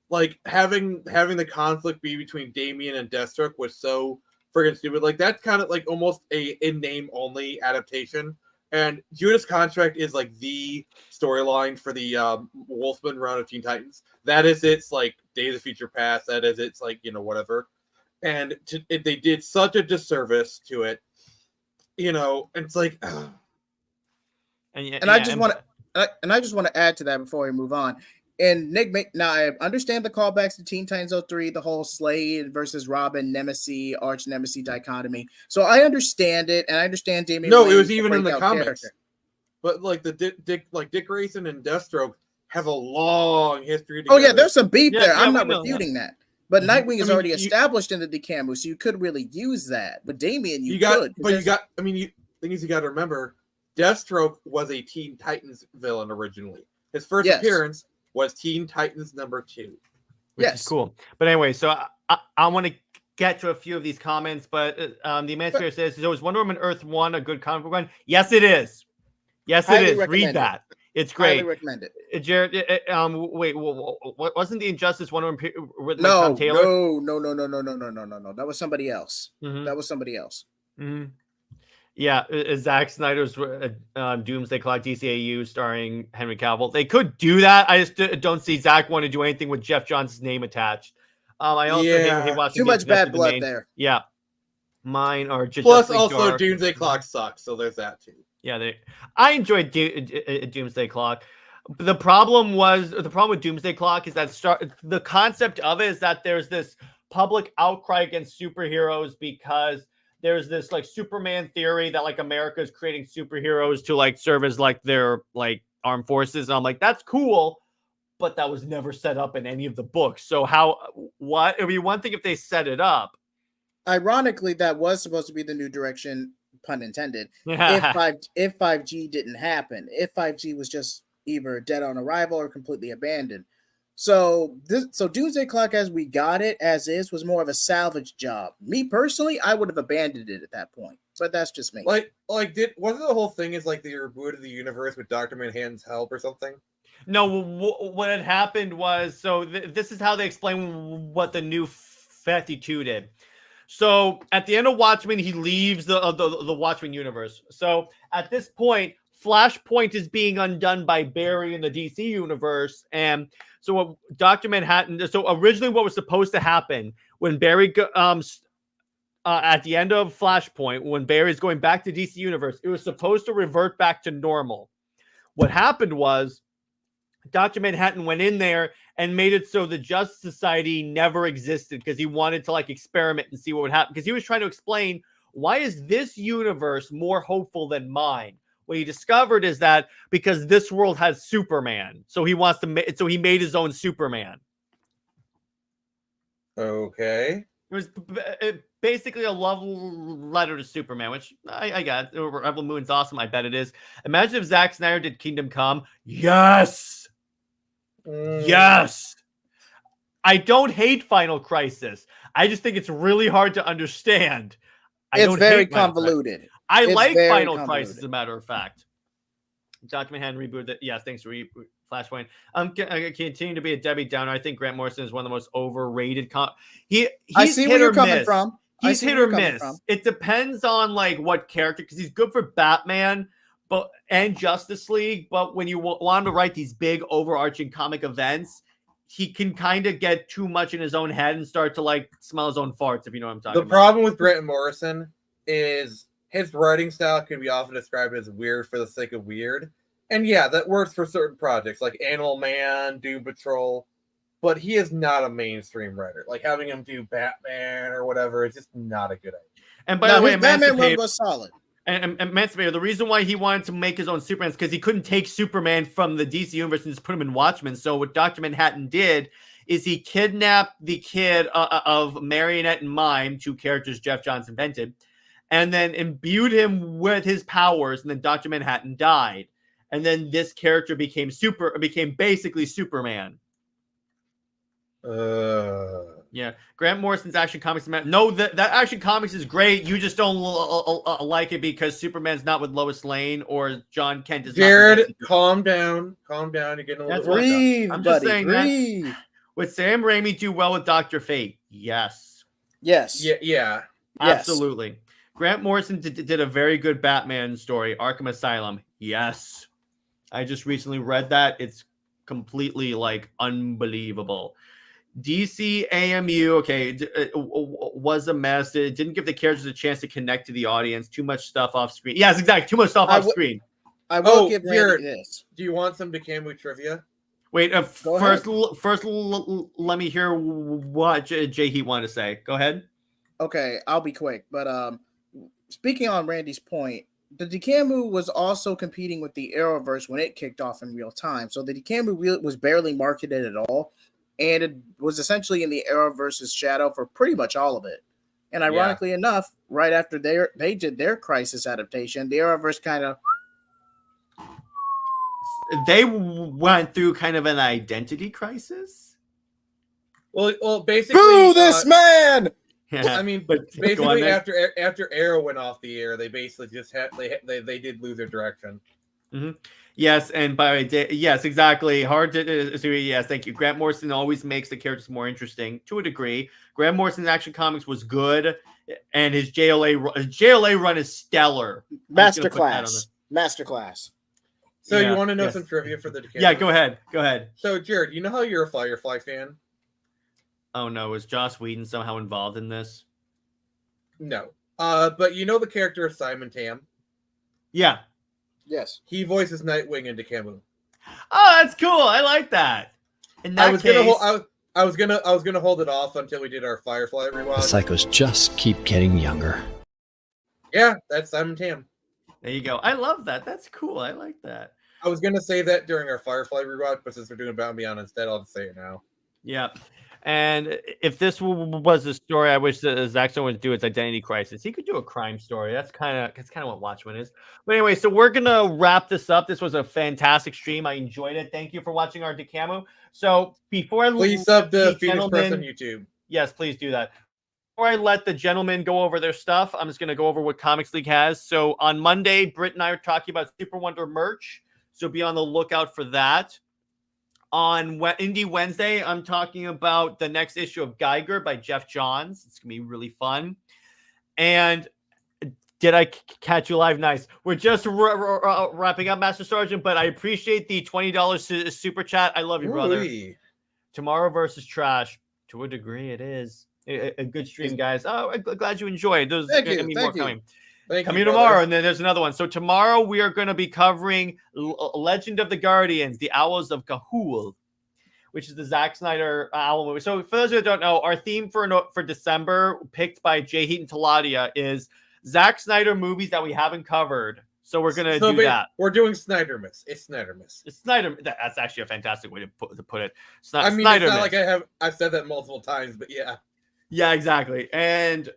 Like having the conflict be between Damian and Deathstroke was so friggin' stupid. Like that's kind of like almost a in name only adaptation. And Judas Contract is like the storyline for the Wolfman run of Teen Titans. That is its like Days of Future Past. That is its like whatever. And they did such a disservice to it. You know, and it's like, I just want to add to that before we move on. And Nick, now I understand the callbacks to Teen Titans 03, the whole Slade versus Robin Nemesis, arch Nemesis dichotomy. So I understand it, and I understand Damian. No, Wayne's it was even in the comics. Character. But like Dick Grayson and Deathstroke have a long history together. Oh yeah, there's some beef there. I'm not know, refuting that. But Nightwing is already established in the DCAMU, so you could really use that. But Damian, you could. But you got. I mean, thing is, you got to remember, Deathstroke was a Teen Titans villain originally. His first appearance was Teen Titans number 2. Which is cool. But anyway, so I want to get to a few of these comments, but the Emancipator says, so is Wonder Woman Earth 1 a good comic book run? Yes, it is. Yes, it is. Read that. It's great. Highly recommend it. Jared, wait, what wasn't the Injustice Wonder Woman with no, Taylor? No. That was somebody else. Mm-hmm. That was somebody else. Mm-hmm. Yeah, Zack Snyder's Doomsday Clock DCAU starring Henry Cavill. They could do that. I just don't see Zack want to do anything with Jeff Johnson's name attached. I also hate watching too much bad blood there. Yeah, mine are just plus also dark. Doomsday Clock sucks, so there's that too. Yeah, I enjoyed Doomsday Clock. The problem with Doomsday Clock is that the concept of it is that there's this public outcry against superheroes because there's this like Superman theory that like America is creating superheroes to like serve as like their like armed forces. And I'm like, that's cool, but that was never set up in any of the books. So what? It'd be one thing if they set it up. Ironically, that was supposed to be the new direction, pun intended. If 5G didn't happen, if 5G was just either dead on arrival or completely abandoned. So Doomsday Clock, as we got it as is, was more of a salvage job. Me personally, I would have abandoned it at that point, but that's just me. Wasn't the whole thing is like the reboot of the universe with Dr. Manhattan's help or something? No, what had happened was, so this is how they explain what the new 52 did. So at the end of Watchmen, he leaves the Watchmen universe. So at this point, Flashpoint is being undone by Barry in the DC universe. And so what Dr. Manhattan, so originally what was supposed to happen when Barry, at the end of Flashpoint, when Barry's going back to DC universe, it was supposed to revert back to normal. What happened was Dr. Manhattan went in there and made it so the Justice Society never existed because he wanted to like experiment and see what would happen. Because he was trying to explain, why is this universe more hopeful than mine? What he discovered is that because this world has Superman, so he wants to so he made his own Superman. Okay. It was basically a love letter to Superman, which I got. Rebel Moon's awesome. I bet it is. Imagine if Zack Snyder did Kingdom Come. Yes. Yes. I don't hate Final Crisis. I just think it's really hard to understand. It's very convoluted. I like Final Crisis, as a matter of fact. Dr. Manhattan rebooted it. Yes, thanks for Flashpoint. Continue to be a Debbie Downer. I think Grant Morrison is one of the most overrated. He's I see where you're coming from. He's hit or miss. It depends on like what character, because he's good for Batman, and Justice League. But when you want him to write these big overarching comic events, he can kind of get too much in his own head and start to like smell his own farts, if you know what I'm talking about. The problem with Grant Morrison is his writing style can be often described as weird for the sake of weird. And yeah, that works for certain projects like Animal Man, Doom Patrol, but he is not a mainstream writer. Like having him do Batman or whatever is just not a good idea. And by the way, Batman run was solid. And Emancipator, the reason why he wanted to make his own Superman is because he couldn't take Superman from the DC universe and just put him in Watchmen. So what Dr. Manhattan did is he kidnapped the kid of Marionette and Mime, two characters Jeff Johns invented, and then imbued him with his powers, and then Dr. Manhattan died. And then this character became basically Superman. Yeah, Grant Morrison's Action Comics. No, that Action Comics is great. You just don't like it because Superman's not with Lois Lane or John Kent is. Jared, calm down. Calm down. You're getting a little. Breathe, I'm just buddy, saying breathe. that. Would Sam Raimi do well with Dr. Fate? Yes. Yes. Yeah. Absolutely. Grant Morrison did a very good Batman story, Arkham Asylum. Yes. I just recently read that. It's completely like unbelievable. DCAMU, okay, was a mess. It didn't give the characters a chance to connect to the audience. Too much stuff off screen. Yes, exactly. Too much stuff off screen. I will give Jared this. Do you want some DCAMU trivia? Wait, first, let me hear what JJheat wanted to say. Go ahead. Okay, I'll be quick. But speaking on Randy's point, the DCAMU was also competing with the Arrowverse when it kicked off in real time. So the DCAMU was barely marketed at all. And it was essentially in the Arrowverse's shadow for pretty much all of it. And ironically enough, right after they did their Crisis adaptation, the Arrowverse kind of... They went through kind of an identity crisis? Well, basically... Boo this man! I mean, but basically after Arrow went off the air, they basically just had they did lose their direction. Mm-hmm. Yes, and by yes, exactly. Hard to yes, thank you. Grant Morrison always makes the characters more interesting to a degree. Grant Morrison's Action Comics was good, and his JLA run is stellar. Masterclass. So you want to know some trivia for the DCAMU? Yeah, go ahead. So Jared, you know how you're a Firefly fan? Oh no, is Joss Whedon somehow involved in this? No. But you know the character of Simon Tam? Yeah. Yes. He voices Nightwing in DCAMU. Oh, that's cool. I like that. In that I was gonna hold it off until we did our Firefly rewatch. The psychos just keep getting younger. Yeah, I'm Tam. There you go. I love that. That's cool. I like that. I was gonna say that during our Firefly rewatch, but since we're doing Bound Beyond instead, I'll just say it now. Yeah. And if this was a story, I wish that Zack Snyder would do its identity crisis. He could do a crime story. That's kind of what Watchmen is. But anyway, so we're gonna wrap this up. This was a fantastic stream. I enjoyed it. Thank you for watching our DCAMU. So before I Please sub the Phoenix gentlemen, Press on YouTube. yes, please do that. Before I let the gentlemen go over their stuff, I'm just gonna go over what Comics League has. So on Monday, Britt and I are talking about Super Wonder merch. So be on the lookout for that. On Indie Wednesday, I'm talking about the next issue of Geiger by Jeff Johns. It's going to be really fun. And did I catch you live? Nice. We're just wrapping up, Master Sergeant, but I appreciate the $20 super chat. I love you, brother. Ooh-wee. Tomorrow versus Trash. To a degree, it is. A good stream, guys. Oh, I'm glad you enjoyed. There's going to be more coming. Coming tomorrow, and then there's another one. So tomorrow we are going to be covering Legend of the Guardians, The Owls of Ga'Hoole, which is the Zack Snyder album movie. So for those who don't know, our theme for December, picked by JJheat and Teladia, is Zack Snyder movies that we haven't covered. So we're going to do that. We're doing Snydermas. It's Snydermas. It's Snyder. That's actually a fantastic way to put it. I mean, it's not like I've said that multiple times, but yeah. Yeah, exactly. And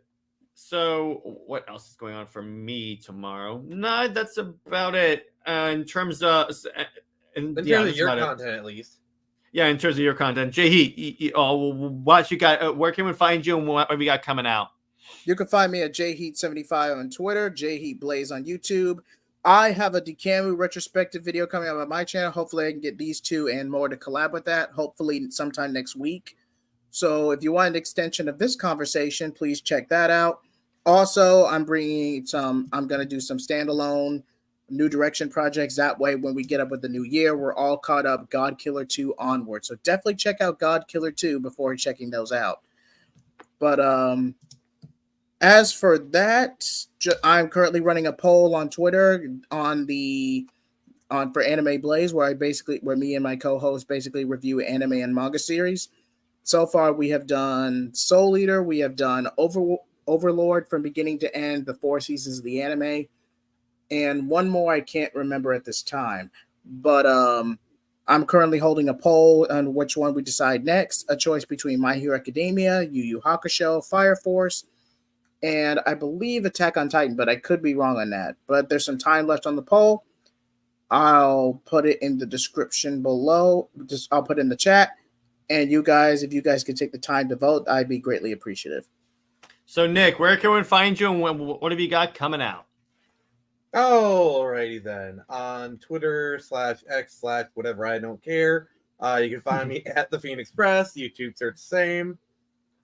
so what else is going on for me tomorrow? No, that's about it. In terms of your content, at least. Yeah, in terms of your content. JJheat, what you got? Where can we find you and what we got coming out? You can find me at JJheat75 on Twitter, JJheat Blaze on YouTube. I have a DCAMU retrospective video coming out on my channel. Hopefully I can get these two and more to collab with that, hopefully sometime next week. So if you want an extension of this conversation, please check that out. Also, I'm going to do some standalone New Direction projects. That way, when we get up with the new year, we're all caught up God Killer 2 onward. So definitely check out God Killer 2 before checking those out. But as for that, I'm currently running a poll on Twitter for Anime Blaze, where me and my co-host basically review anime and manga series. So far, we have done Soul Eater, we have done Overlord from beginning to end, the 4 seasons of the anime, and one more I can't remember at this time. But I'm currently holding a poll on which one we decide next, a choice between My Hero Academia, Yu Yu Hakusho, Fire Force, and I believe Attack on Titan, but I could be wrong on that. But there's some time left on the poll. I'll put it in the description below. I'll put it in the chat. And you guys, if you guys could take the time to vote, I'd be greatly appreciative. So, Nick, where can we find you and what have you got coming out? Oh, alrighty then. On Twitter /X/ whatever, I don't care. You can find me at the Phoenix Press. YouTube search the same.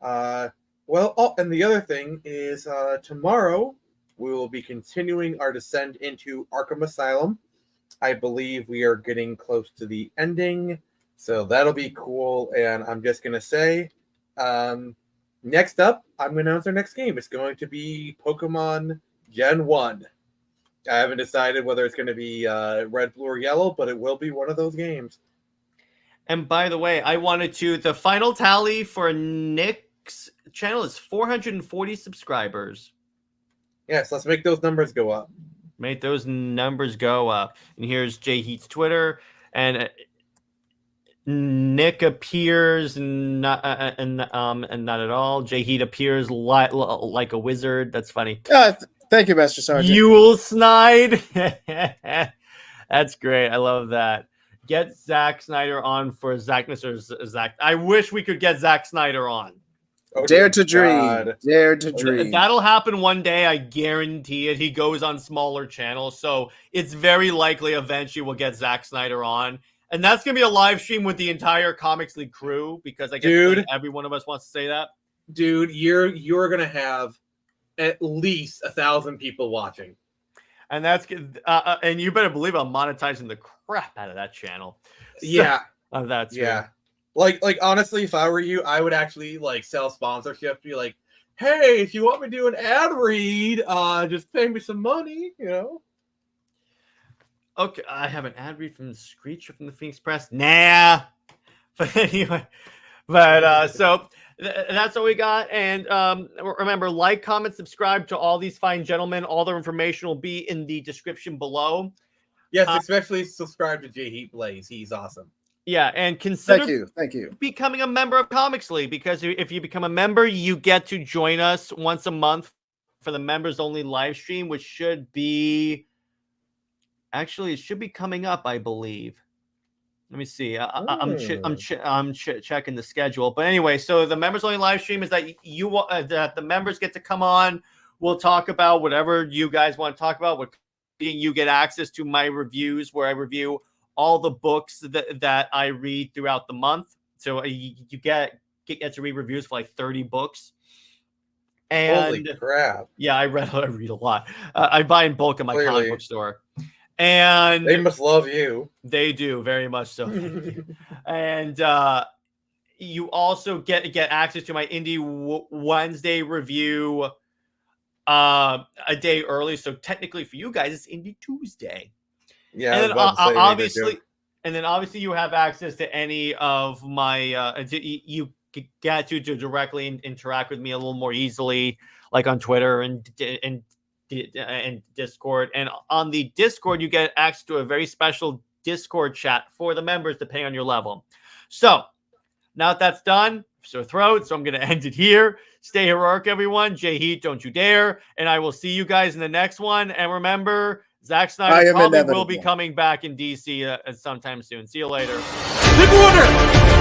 And the other thing is tomorrow we will be continuing our descent into Arkham Asylum. I believe we are getting close to the ending. So that'll be cool, and I'm just going to say, next up, I'm going to announce our next game. It's going to be Pokemon Gen 1. I haven't decided whether it's going to be red, blue, or yellow, but it will be one of those games. And by the way, the final tally for Nick's channel is 440 subscribers. Yes, let's make those numbers go up. Make those numbers go up. And here's JJheat's Twitter, and Nick appears not at all. JJheat appears like a wizard. That's funny. Thank you, Master Sergeant. Yule Snide. That's great. I love that. Get Zack Snyder on for Mr. Zack. I wish we could get Zack Snyder on. Oh, Dare to dream. Dare to dream. That'll happen one day. I guarantee it. He goes on smaller channels, so it's very likely eventually we'll get Zack Snyder on. And that's going to be a live stream with the entire Comics League crew, because I guess every one of us wants to say that. Dude, you're going to have at least 1,000 people watching. And that's and you better believe I'm monetizing the crap out of that channel. Yeah. That's yeah. Like honestly, if I were you, I would actually sell sponsorship. Be like, hey, if you want me to do an ad read, just pay me some money, Okay, I have an ad read from the Screech from the Phoenix Press. Nah. But anyway, so that's what we got. And remember, like, comment, subscribe to all these fine gentlemen. All their information will be in the description below. Yes, especially subscribe to JJheat Plays. He's awesome. Yeah, and consider Thank you. becoming a member of Comics League, because if you become a member, you get to join us once a month for the members only live stream, which should be it should be coming up, I believe. Let me see. I'm checking the schedule. But anyway, so the members only live stream is that that the members get to come on. We'll talk about whatever you guys want to talk about. You get access to my reviews, where I review all the books that I read throughout the month. So you get to read reviews for like 30 books. And holy crap! Yeah, I read a lot. I buy in bulk at my comic book store. And they must love you. They do, very much so. And you also get access to my Indie Wednesday review a day early. So technically for you guys, it's Indie Tuesday. Yeah, and then obviously you have access to any of my you get to directly interact with me a little more easily, like on Twitter and Discord. And on the Discord, you get access to a very special Discord chat for the members, depending on your level. So now that that's done, sore throat, so I'm going to end it here. Stay heroic, everyone. JJheat, don't you dare. And I will see you guys in the next one. And remember, Zack Snyder probably will be coming back in DC sometime soon. See you later. Big order!